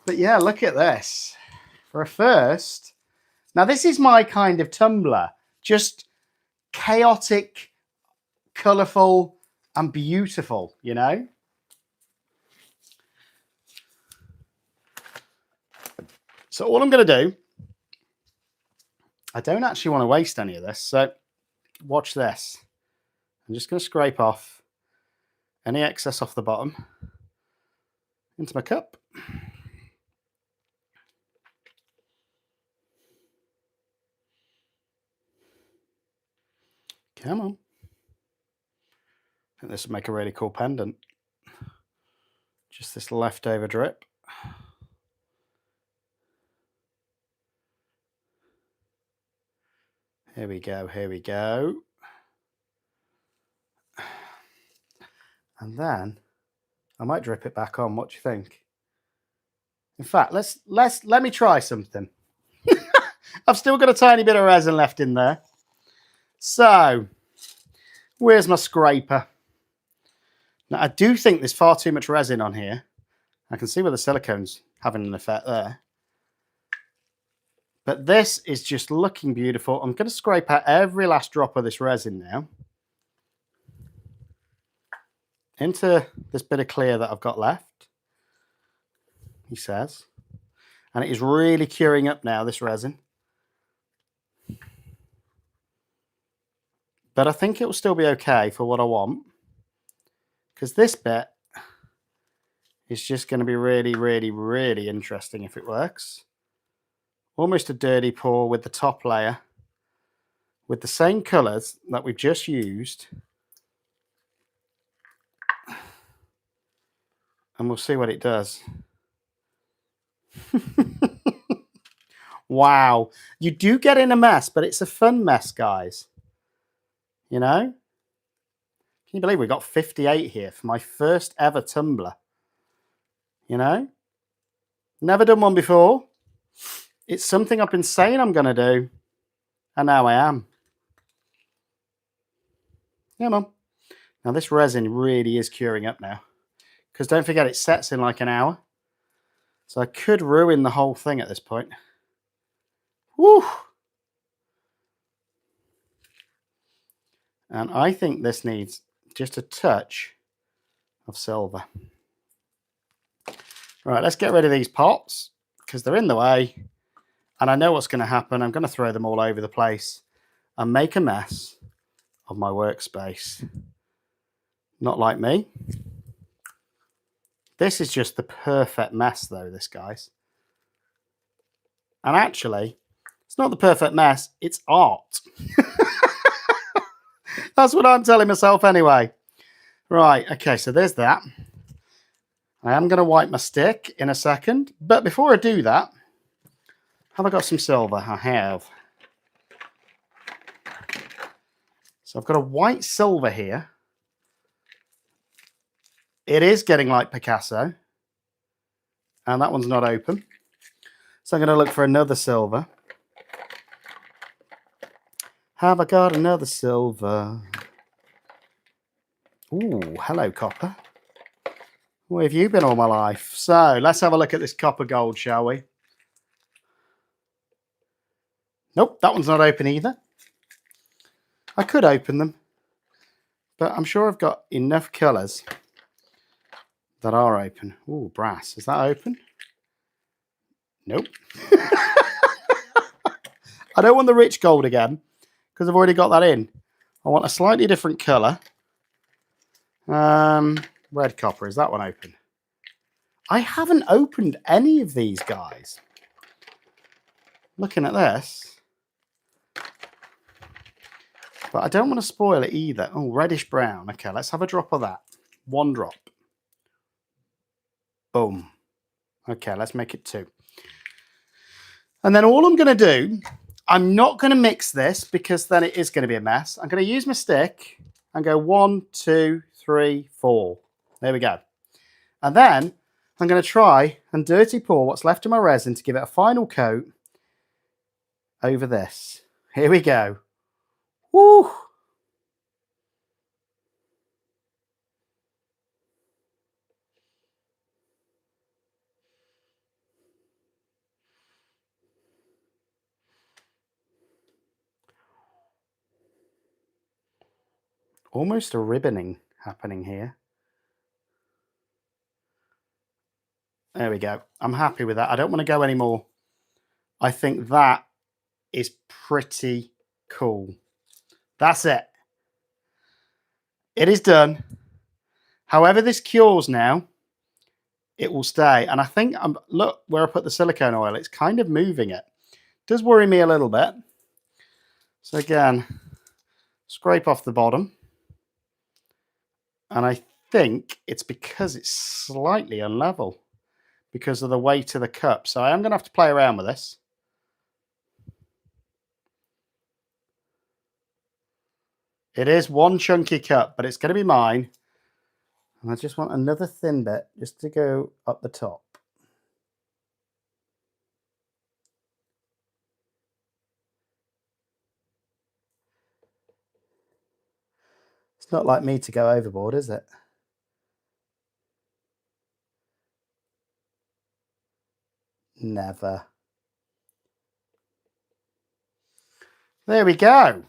A: But yeah, look at this. For a first. Now, this is my kind of tumbler. Just chaotic, colourful, and beautiful, you know? So all I'm going to do, I don't actually want to waste any of this, so watch this. I'm just going to scrape off any excess off the bottom into my cup. Come on. I think this would make a really cool pendant. Just this leftover drip. Here we go, here we go. And then I might drip it back on. What do you think? In fact, let me try something. I've still got a tiny bit of resin left in there. So, where's my scraper? Now, I do think there's far too much resin on here. I can see where the silicone's having an effect there. But this is just looking beautiful. I'm going to scrape out every last drop of this resin now. Into this bit of clear that I've got left, he says. And it is really curing up now, this resin. But I think it will still be okay for what I want. Because this bit is just going to be really, really, really interesting if it works. Almost a dirty pour with the top layer. With the same colours that we've just used. And we'll see what it does. Wow. You do get in a mess, but it's a fun mess, guys. You know? Can you believe we got 58 here for my first ever tumbler? You know? Never done one before. It's something I've been saying I'm going to do. And now I am. Come on. Now this resin really is curing up now. Because don't forget, it sets in like an hour. So I could ruin the whole thing at this point. Woo! And I think this needs just a touch of silver. Right, let's get rid of these pots because they're in the way. And I know what's going to happen. I'm going to throw them all over the place and make a mess of my workspace. Not like me. This is just the perfect mess though, this, guys. And actually, it's not the perfect mess, it's art. That's what I'm telling myself anyway. Right, okay, so there's that. I am going to wipe my stick in a second. But before I do that, have I got some silver? I have. So I've got a white silver here. It is getting like Picasso. And that one's not open. So I'm going to look for another silver. Have I got another silver? Ooh, hello, copper. Where have you been all my life? So let's have a look at this copper gold, shall we? Nope, that one's not open either. I could open them, but I'm sure I've got enough colours that are open. Ooh, brass. Is that open? Nope. I don't want the rich gold again because I've already got that in. I want a slightly different colour. Red copper. Is that one open? I haven't opened any of these guys. Looking at this. But I don't want to spoil it either. Oh, reddish brown. Okay, let's have a drop of that. One drop. Boom. Okay, let's make it 2. And then all I'm going to do, I'm not going to mix this because then it is going to be a mess. I'm going to use my stick and go 1, 2, 3, 4. There we go. And then I'm going to try and dirty pour what's left of my resin to give it a final coat over this. Here we go. Woo! Almost a ribboning happening here. There we go. I'm happy with that. I don't want to go anymore. I think that is pretty cool. That's it. It is done. However this cures now, it will stay. And I think, look where I put the silicone oil, it's kind of moving it. Does worry me a little bit. So again, scrape off the bottom. And I think it's because it's slightly unlevel because of the weight of the cup. So I am going to have to play around with this. It is one chunky cup, but it's going to be mine. And I just want another thin bit just to go up the top. It's not like me to go overboard, is it? Never. There we go.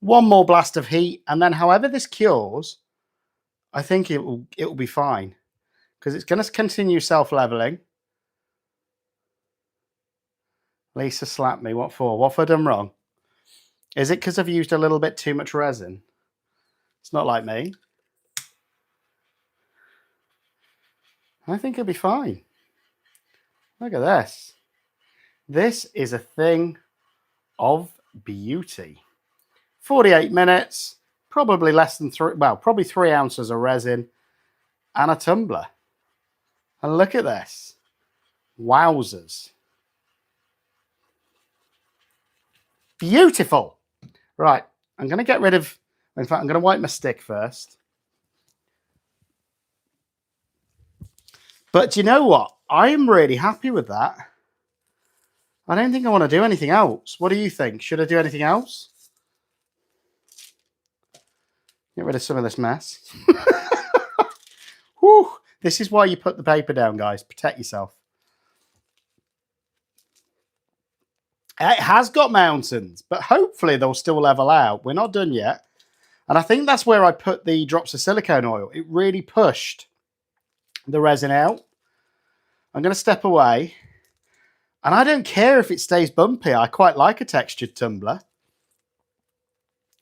A: One more blast of heat, and then however this cures, I think it will be fine because it's going to continue self-leveling. Lisa slapped me. What for? What have I done wrong? Is it because I've used a little bit too much resin? It's not like me. I think it'll be fine. Look at this. This is a thing of beauty. 48 minutes, probably less than 3, well, probably 3 ounces of resin and a tumbler. And look at this. Wowzers. Beautiful. Right, I'm going to get rid of, in fact, I'm going to wipe my stick first. But do you know what? I am really happy with that. I don't think I want to do anything else. What do you think? Should I do anything else? Get rid of some of this mess. Whew. This is why you put the paper down, guys. Protect yourself. It has got mountains, but hopefully they'll still level out. We're not done yet. And I think that's where I put the drops of silicone oil. It really pushed the resin out. I'm going to step away. And I don't care if it stays bumpy. I quite like a textured tumbler.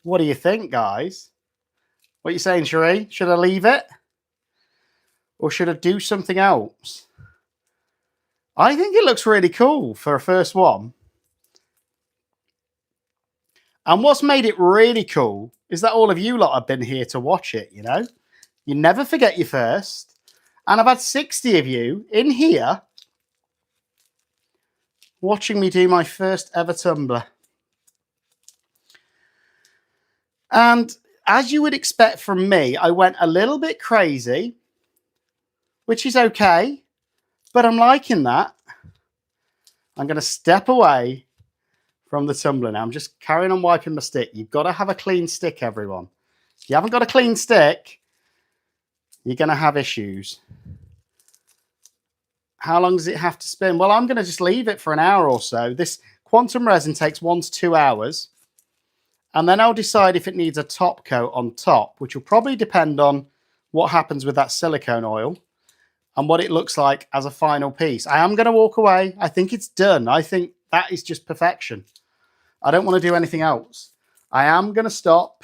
A: What do you think, guys? What are you saying, Cherie? Should I leave it? Or should I do something else? I think it looks really cool for a first one. And what's made it really cool is that all of you lot have been here to watch it, you know? You never forget your first. And I've had 60 of you in here watching me do my first ever tumbler. And as you would expect from me, I went a little bit crazy, which is okay, but I'm liking that. I'm going to step away from the tumbler now. I'm just carrying on wiping my stick. You've got to have a clean stick, everyone. If you haven't got a clean stick, you're going to have issues. How long does it have to spin? Well, I'm going to just leave it for an hour or so. This quantum resin takes 1 to 2 hours. And then I'll decide if it needs a top coat on top, which will probably depend on what happens with that silicone oil and what it looks like as a final piece. I am going to walk away. I think it's done. I think that is just perfection. I don't want to do anything else. I am going to stop.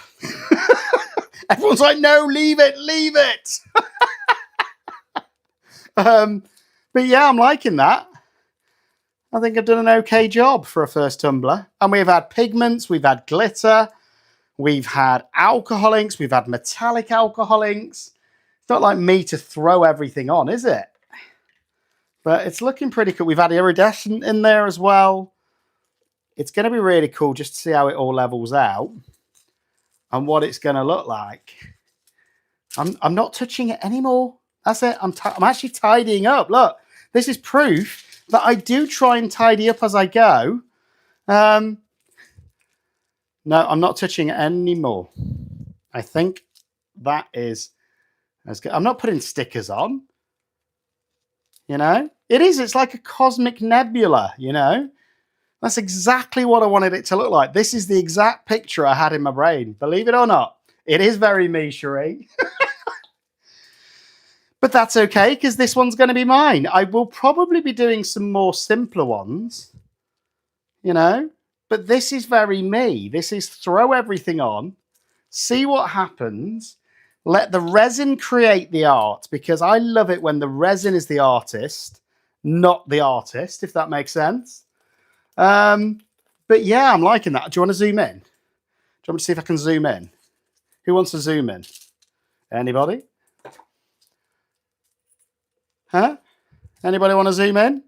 A: Everyone's like, no, leave it, leave it. But yeah, I'm liking that. I think I've done an okay job for a first tumbler. And we've had pigments, we've had glitter, we've had alcohol inks, we've had metallic alcohol inks. It's not like me to throw everything on, is it? But it's looking pretty cool. We've had iridescent in there as well. It's going to be really cool just to see how it all levels out and what it's going to look like. I'm not touching it anymore. That's it. I'm actually tidying up. Look, this is proof that I do try and tidy up as I go. No, I'm not touching it anymore. I think that is as good. I'm not putting stickers on. You know, it's like a cosmic nebula, you know. That's exactly what I wanted it to look like. This is the exact picture I had in my brain. Believe it or not, it is very me, Cherie. But that's okay, because this one's going to be mine. I will probably be doing some more simpler ones, you know. But this is very me. This is throw everything on, see what happens, let the resin create the art, because I love it when the resin is the artist, not the artist, if that makes sense. But yeah, I'm liking that. Do you want to zoom in? Do you want me to see if I can zoom in? Who wants to zoom in? Anybody? Huh? Anybody want to zoom in?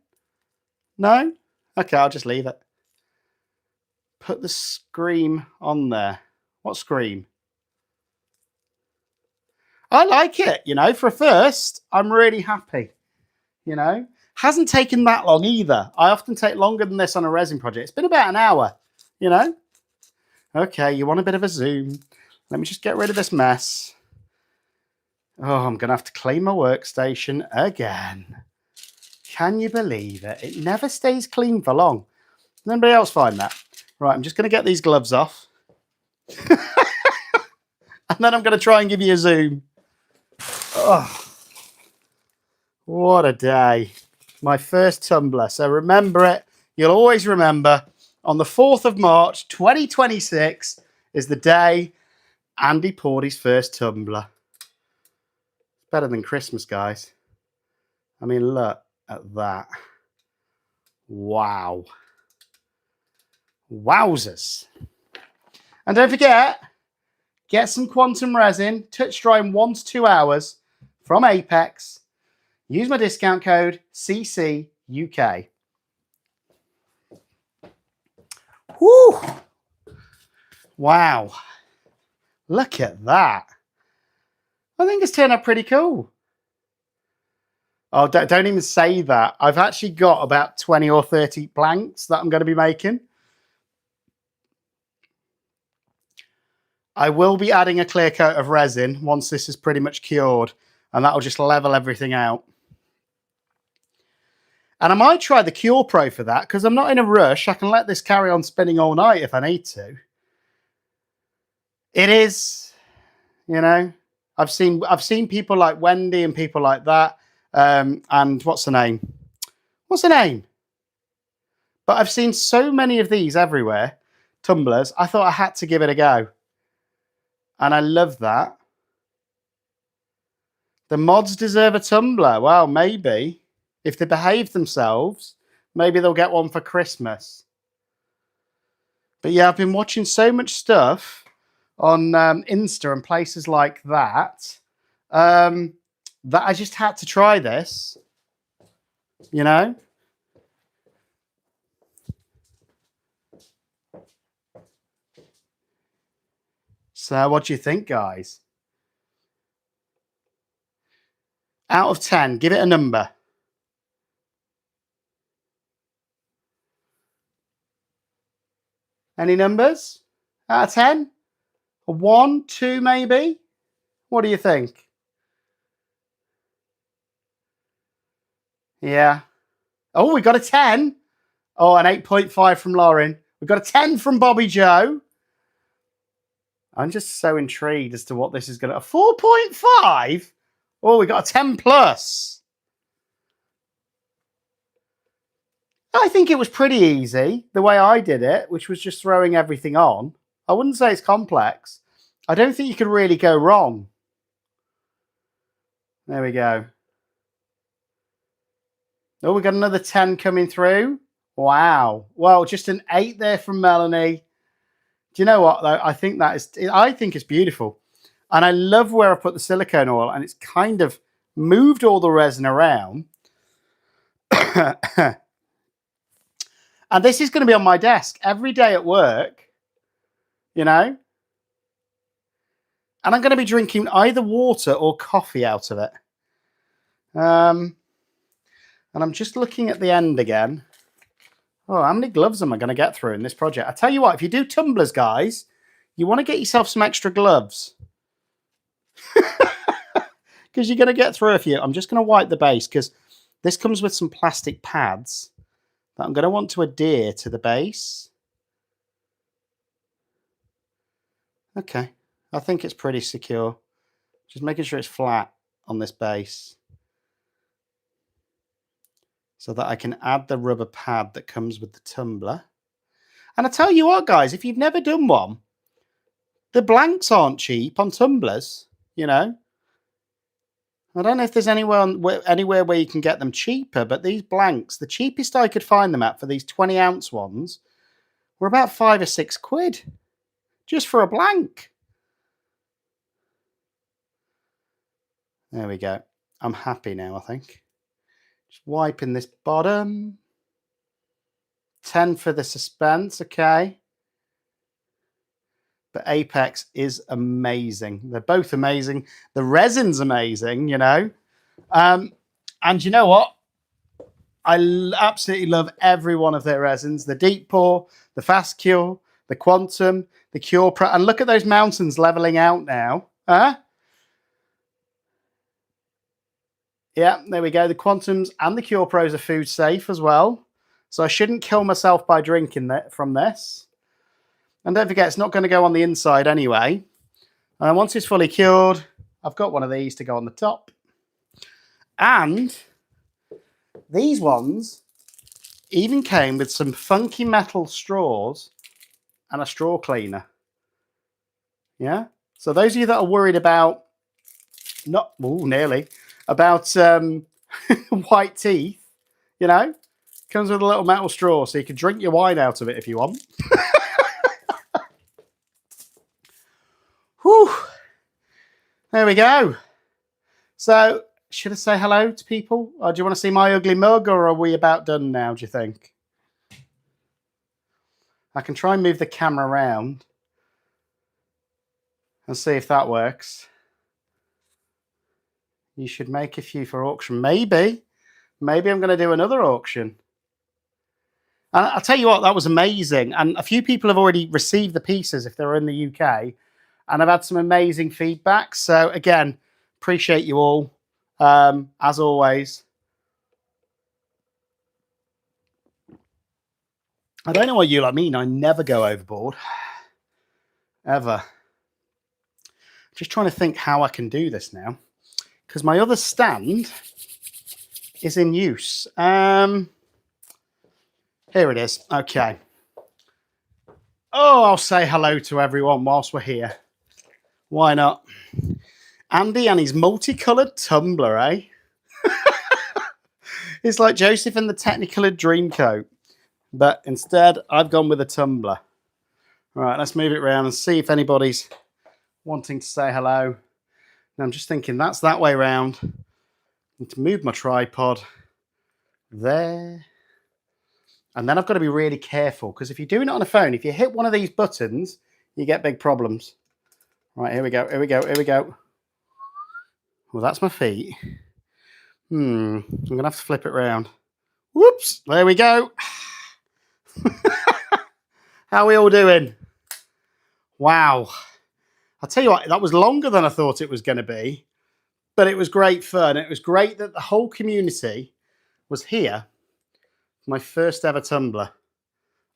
A: No? Okay, I'll just leave it. Put the scream on there. What scream? I like it, you know, for a first. I'm really happy, you know. Hasn't taken that long either. I often take longer than this on a resin project. It's been about an hour, you know. Okay, you want a bit of a zoom. Let me just get rid of this mess. Oh, I'm going to have to clean my workstation again. Can you believe it? It never stays clean for long. Does anybody else find that? Right, I'm just going to get these gloves off. And then I'm going to try and give you a zoom. Oh, what a day. My first tumbler. So remember it. You'll always remember on the 4th of March, 2026 is the day Andy poured his first tumbler. Better than Christmas, guys. I mean, look at that. Wow. Wowzers. And don't forget, get some quantum resin, touch dry in 1 to 2 hours from Apex. Use my discount code CCUK. Woo! Wow. Look at that. I think it's turned out pretty cool. Oh, don't even say that. I've actually got about 20 or 30 blanks that I'm going to be making. I will be adding a clear coat of resin once this is pretty much cured, and that'll just level everything out. And I might try the Cure Pro for that, because I'm not in a rush. I can let this carry on spinning all night if I need to. It is, you know, I've seen people like Wendy and people like that. And what's her name? What's her name? But I've seen so many of these everywhere, tumblers. I thought I had to give it a go. And I love that. The mods deserve a tumbler. Well, maybe. If they behave themselves, maybe they'll get one for Christmas. But yeah, I've been watching so much stuff on Insta and places like that, that I just had to try this, you know? So what do you think, guys? Out of 10, give it a number. Any numbers out of 10? A 1, 2 maybe? What do you think? Yeah. Oh, we got a 10. Oh, an 8.5 from Lauren. We've got a 10 from Bobby Joe. I'm just so intrigued as to what this is going to... A 4.5? Oh, we got a 10 plus. I think it was pretty easy, the way I did it, which was just throwing everything on. I wouldn't say it's complex. I don't think you could really go wrong. There we go. Oh, we got another 10 coming through. Wow. Well, just an 8 there from Melanie. Do you know what, though? I think it's beautiful. And I love where I put the silicone oil, and it's kind of moved all the resin around. And this is going to be on my desk every day at work, you know? And I'm going to be drinking either water or coffee out of it. And I'm just looking at the end again. Oh, how many gloves am I going to get through in this project? I tell you what, if you do tumblers, guys, you want to get yourself some extra gloves. Because you're going to get through a few. I'm just going to wipe the base because this comes with some plastic pads that I'm going to want to adhere to the base. Okay, I think it's pretty secure. Just making sure it's flat on this base so that I can add the rubber pad that comes with the tumbler. And I tell you what, guys, if you've never done one, the blanks aren't cheap on tumblers, you know. I don't know if there's anywhere where you can get them cheaper, but these blanks, the cheapest I could find them at for these 20-ounce ones were about 5 or 6 quid just for a blank. There we go. I'm happy now, I think. Just wiping this bottom. 10 for the suspense, okay. But Apex is amazing. They're both amazing. The resin's amazing, you know. And you know what? I absolutely love every one of their resins. The Deep Pour, the Fast Cure, the Quantum, the Cure Pro. And look at those mountains leveling out now. Huh? Yeah, there we go. The Quantums and the Cure Pros are food safe as well. So I shouldn't kill myself by drinking from this. And don't forget, it's not going to go on the inside anyway. And once it's fully cured, I've got one of these to go on the top. And these ones even came with some funky metal straws and a straw cleaner. Yeah? So those of you that are worried about, about white teeth, you know, comes with a little metal straw so you can drink your wine out of it if you want. Whew. There we go. So, should I say hello to people? Or do you want to see my ugly mug, or are we about done now, do you think? I can try and move the camera around and see if that works. You should make a few for auction. Maybe I'm going to do another auction. And I'll tell you what, that was amazing. And a few people have already received the pieces if they're in the UK. And I've had some amazing feedback. So again, appreciate you all, as always. I don't know what you mean. I never go overboard. Ever. Just trying to think how I can do this now. Because my other stand is in use. Here it is. Okay. Oh, I'll say hello to everyone whilst we're here. Why not? Andy and his multicoloured tumbler, eh? It's like Joseph and the Technicoloured Dreamcoat. But instead, I've gone with a tumbler. All right, let's move it around and see if anybody's wanting to say hello. And I'm just thinking that's that way around. I need to move my tripod there. And then I've got to be really careful, because if you're doing it on a phone, if you hit one of these buttons, you get big problems. Right, here we go, here we go, here we go. Well, that's my feet. I'm going to have to flip it around. Whoops, there we go. How are we all doing? Wow. I'll tell you what, that was longer than I thought it was going to be, but it was great fun. It was great that the whole community was here. My first ever tumbler.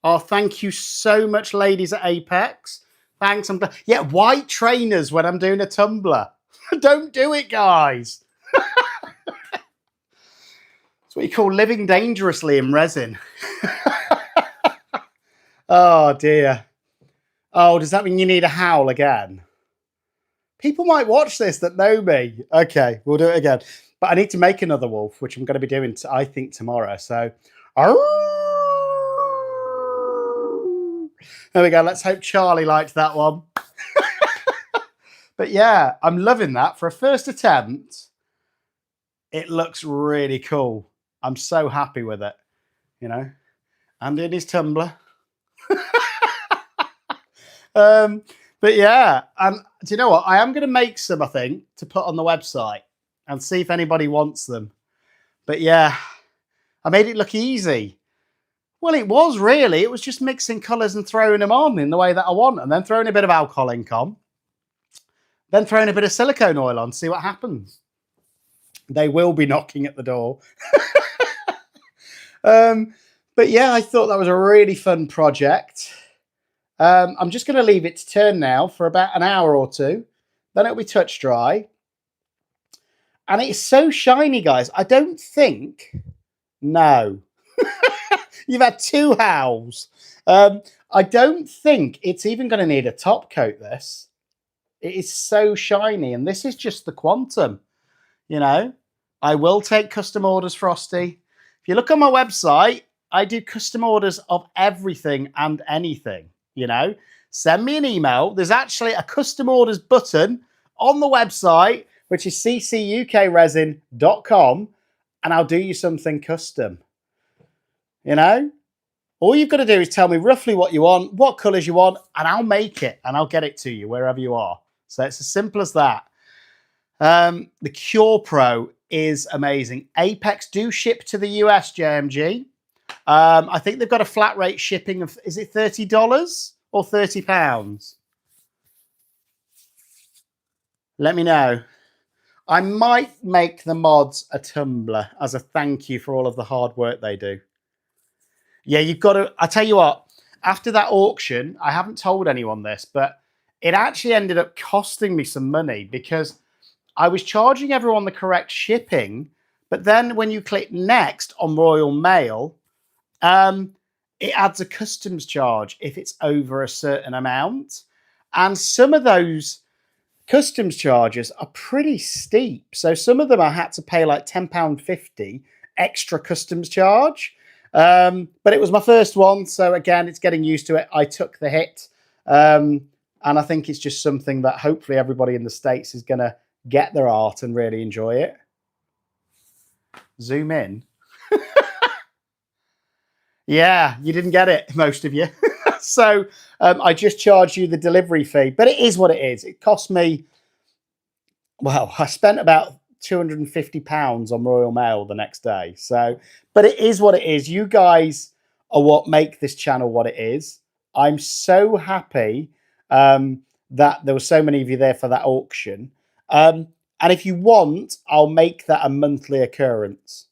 A: Oh, thank you so much, ladies at Apex. Thanks. I'm glad. Yeah, white trainers when I'm doing a tumbler. Don't do it, guys. It's what you call living dangerously in resin. Oh, dear. Oh, does that mean you need a howl again? People might watch this that know me. Okay, we'll do it again. But I need to make another wolf, which I'm going to be doing, I think, tomorrow. So, there we go. Let's hope Charlie liked that one. But yeah, I'm loving that. For a first attempt, it looks really cool. I'm so happy with it. You know, and in his tumbler. But yeah, and do you know what? I am going to make some, I think, to put on the website and see if anybody wants them. But yeah, I made it look easy. Well, it was really. It was just mixing colours and throwing them on in the way that I want, and then throwing a bit of alcohol ink on, then throwing a bit of silicone oil on, see what happens. They will be knocking at the door. But yeah, I thought that was a really fun project. I'm just going to leave it to turn now for about an hour or two. Then it'll be touch dry. And it's so shiny, guys. I don't think... No. You've had two howls. I don't think it's even going to need a top coat, this. It is so shiny. And this is just the quantum. You know, I will take custom orders, Frosty. If you look on my website, I do custom orders of everything and anything. You know, send me an email. There's actually a custom orders button on the website, which is CCUKResin.com, and I'll do you something custom. You know, all you've got to do is tell me roughly what you want, what colours you want, and I'll make it and I'll get it to you wherever you are. So it's as simple as that. The Cure Pro is amazing. Apex do ship to the US, JMG. I think they've got a flat rate shipping of, is it $30 or £30? Let me know. I might make the mods a tumbler as a thank you for all of the hard work they do. Yeah, you've got to, I tell you what, after that auction, I haven't told anyone this, but it actually ended up costing me some money because I was charging everyone the correct shipping, but then when you click next on Royal Mail, it adds a customs charge if it's over a certain amount. And some of those customs charges are pretty steep. So some of them I had to pay like £10.50 extra customs charge. But it was my first one. So again, it's getting used to it. I took the hit. And I think it's just something that hopefully everybody in the States is going to get their art and really enjoy it. Zoom in. Yeah, you didn't get it, most of you. So I just charged you the delivery fee, but it is what it is. It cost me, well, I spent about £250 on Royal Mail the next day. So, but it is what it is. You guys are what make this channel what it is. I'm so happy that there were so many of you there for that auction. And if you want, I'll make that a monthly occurrence.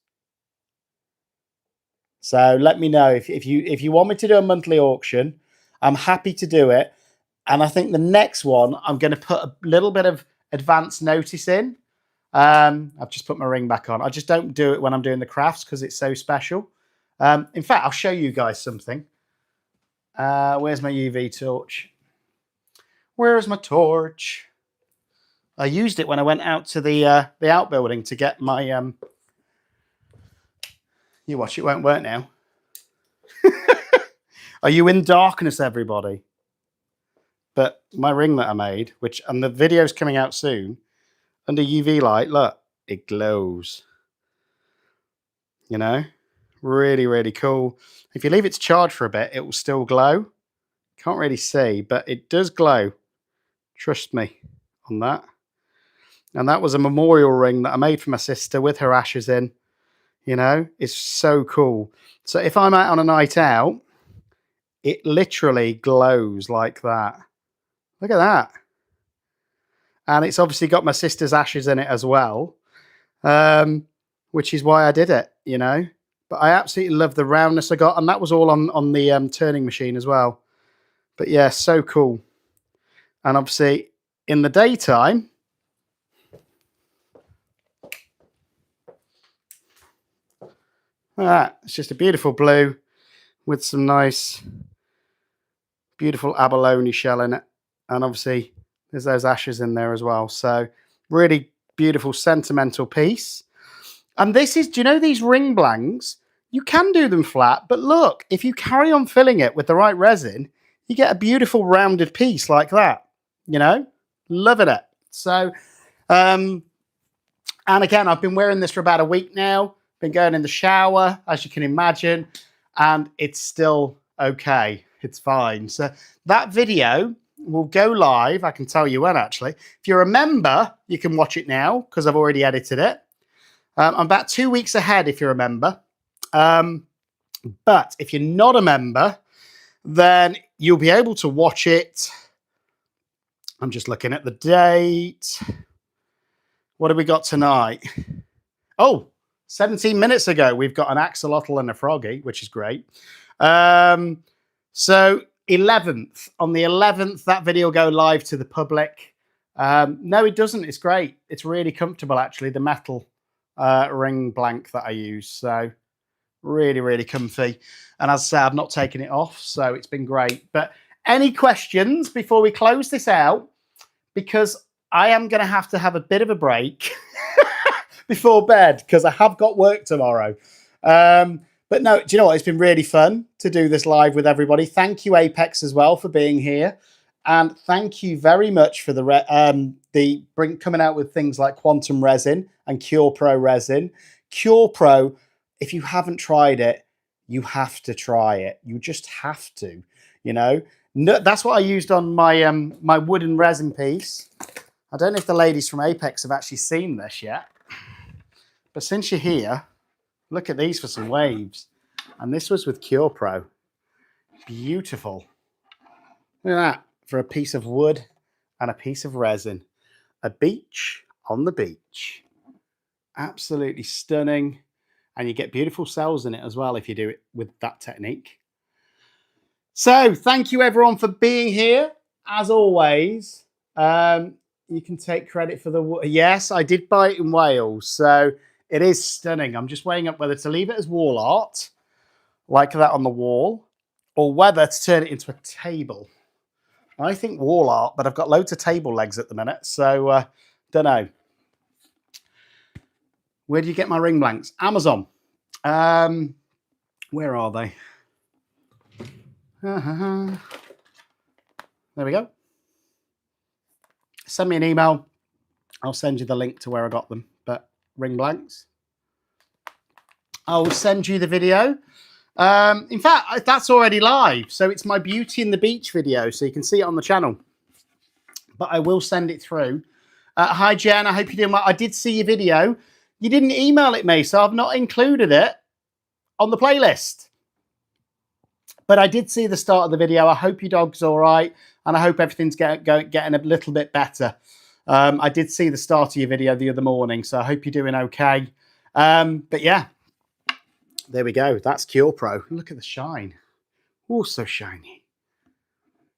A: So let me know if you want me to do a monthly auction. I'm happy to do it. And I think the next one, I'm going to put a little bit of advance notice in. I've just put my ring back on. I just don't do it when I'm doing the crafts because it's so special. In fact, I'll show you guys something. Where's my UV torch? Where is my torch? I used it when I went out to the outbuilding to get my... You watch, it won't work now. Are you in darkness, everybody? But my ring that I made, and the video's coming out soon, under UV light, look, it glows. You know? Really, really cool. If you leave it to charge for a bit, it will still glow. Can't really see, but it does glow. Trust me on that. And that was a memorial ring that I made for my sister with her ashes in. You know, it's so cool. So if I'm out on a night out It literally glows like that. Look at that. And it's obviously got my sister's ashes in it as well, which is why I did it, you know. But I absolutely love the roundness I got. And that was all on the turning machine as well. But yeah, so cool. And obviously in the daytime, it's just a beautiful blue with some nice, beautiful abalone shell in it. And obviously there's those ashes in there as well. So really beautiful, sentimental piece. And this is, do you know these ring blanks? You can do them flat, but look, if you carry on filling it with the right resin, you get a beautiful rounded piece like that, you know? Loving it. So, and again, I've been wearing this for about a week now. Been going in the shower, as you can imagine, and it's still okay. It's fine. So that video will go live. I can tell you when, actually. If you're a member, you can watch it now because I've already edited it. I'm about 2 weeks ahead, if you're a member. But if you're not a member, then you'll be able to watch it. I'm just looking at the date. What have we got tonight? Oh, 17 minutes ago, we've got an axolotl and a froggy, which is great. So 11th, on the 11th, that video will go live to the public. No, it doesn't. It's great. It's really comfortable, actually, the metal ring blank that I use. So really, really comfy. And as I say, I've not taken it off, so it's been great. But any questions before we close this out? Because I am going to have a bit of a break before bed because I have got work tomorrow. But no, do you know what? It's been really fun to do this live with everybody. Thank you, Apex, as well, for being here. And thank you very much for coming out with things like Quantum Resin and Cure Pro Resin. Cure Pro, if you haven't tried it, you have to try it. You just have to, you know. No, that's what I used on my my wooden resin piece. I don't know if the ladies from Apex have actually seen this yet. But since you're here, look at these for some waves. And this was with Cure Pro. Beautiful. Look at that. For a piece of wood and a piece of resin. A beach on the beach. Absolutely stunning. And you get beautiful cells in it as well if you do it with that technique. So thank you everyone for being here. As always, you can take credit for the... Yes, I did buy it in Wales. So it is stunning. I'm just weighing up whether to leave it as wall art, like that on the wall, or whether to turn it into a table. I think wall art, but I've got loads of table legs at the minute, so don't know. Where do you get my ring blanks? Amazon. Where are they? There we go. Send me an email. I'll send you the link to where I got them. But ring blanks. I'll send you the video. In fact, that's already live. So it's my Beauty in the Beach video. So you can see it on the channel. But I will send it through. Hi, Jen. I hope you're doing well. I did see your video. You didn't email it me, so I've not included it on the playlist. But I did see the start of the video. I hope your dog's all right. And I hope everything's getting a little bit better. I did see the start of your video the other morning. So I hope you're doing okay. But yeah. There we go. That's Cure Pro. Look at the shine. Oh, so shiny.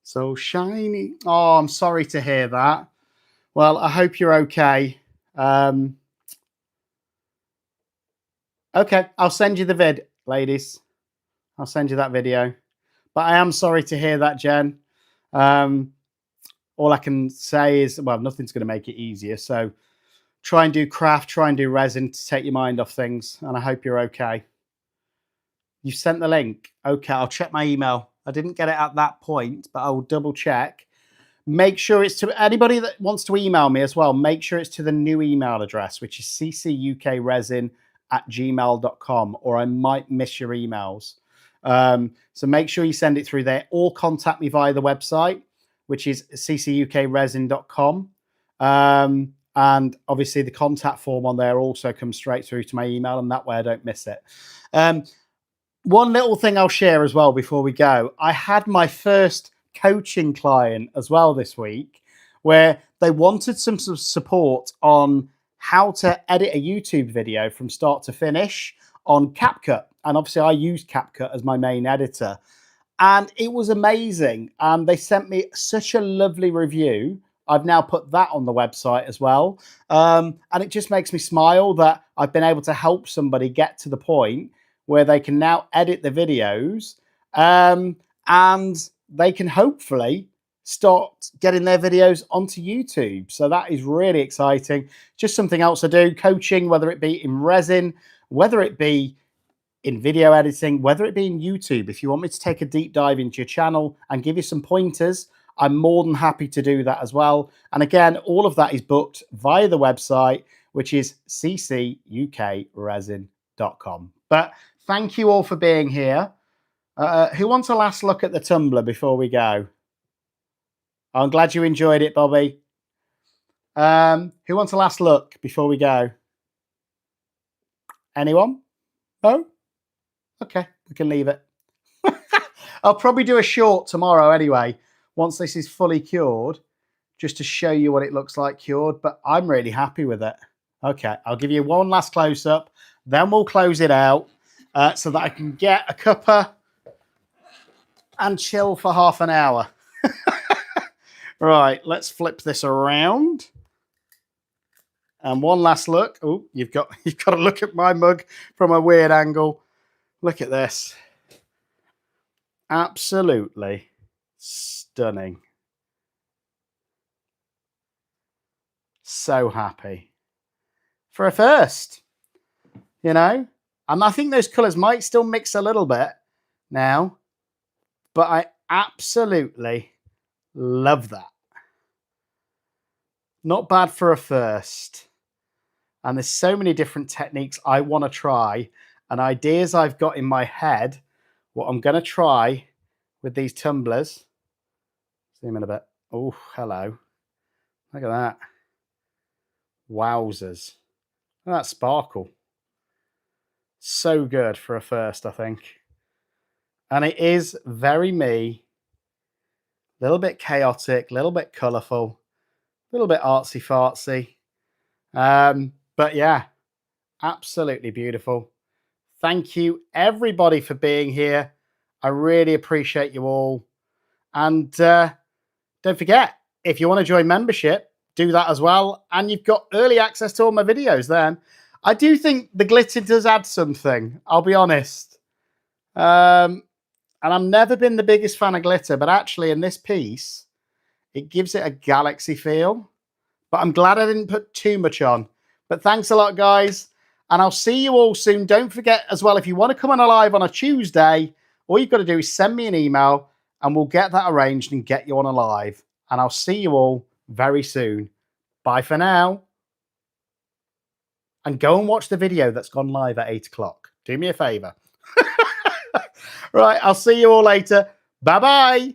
A: So shiny. Oh, I'm sorry to hear that. Well, I hope you're okay. Okay, I'll send you the vid, ladies. I'll send you that video. But I am sorry to hear that, Jen. All I can say is, well, nothing's going to make it easier. So try and do craft, try and do resin to take your mind off things. And I hope you're okay. You sent the link. Okay, I'll check my email. I didn't get it at that point, but I will double check. Make sure it's to anybody that wants to email me as well. Make sure it's to the new email address, which is ccukresin@gmail.com, or I might miss your emails. So make sure you send it through there, or contact me via the website, which is ccukresin.com. And obviously the contact form on there also comes straight through to my email, and that way I don't miss it. One little thing I'll share as well before we go. I had my first coaching client as well this week where they wanted some support on how to edit a YouTube video from start to finish on CapCut. And obviously I use CapCut as my main editor. And it was amazing. They sent me such a lovely review. I've now put that on the website as well. And it just makes me smile that I've been able to help somebody get to the point where they can now edit the videos and they can hopefully start getting their videos onto YouTube. So that is really exciting. Just something else I do, coaching, whether it be in resin, whether it be in video editing, whether it be in YouTube. If you want me to take a deep dive into your channel and give you some pointers, I'm more than happy to do that as well. And again, all of that is booked via the website, which is CCUKResin.com. But thank you all for being here. Who wants a last look at the tumbler before we go? I'm glad you enjoyed it, Bobby. Who wants a last look before we go? Anyone? No? Okay, we can leave it. I'll probably do a short tomorrow anyway, once this is fully cured, just to show you what it looks like cured, but I'm really happy with it. Okay, I'll give you one last close-up, then we'll close it out so that I can get a cuppa and chill for half an hour. Right, let's flip this around. And one last look. Oh, you've got to look at my mug from a weird angle. Look at this. Absolutely stunning. So happy. For a first, you know. And I think those colours might still mix a little bit now, but I absolutely love that. Not bad for a first. And there's so many different techniques I want to try and ideas I've got in my head what I'm going to try with these tumblers. Zoom in a bit. Oh, hello. Look at that. Wowzers. Look at that sparkle. So good for a first, I think. And it is very me. A little bit chaotic, a little bit colourful, a little bit artsy-fartsy. But yeah, absolutely beautiful. Thank you, everybody, for being here. I really appreciate you all. And don't forget, if you want to join membership, do that as well. And you've got early access to all my videos then. I do think the glitter does add something, I'll be honest. And I've never been the biggest fan of glitter, but actually in this piece, it gives it a galaxy feel. But I'm glad I didn't put too much on. But thanks a lot, guys. And I'll see you all soon. Don't forget as well, if you want to come on a live on a Tuesday, all you've got to do is send me an email and we'll get that arranged and get you on a live. And I'll see you all very soon. Bye for now. And go and watch the video that's gone live at 8 o'clock. Do me a favour. Right, I'll see you all later. Bye-bye.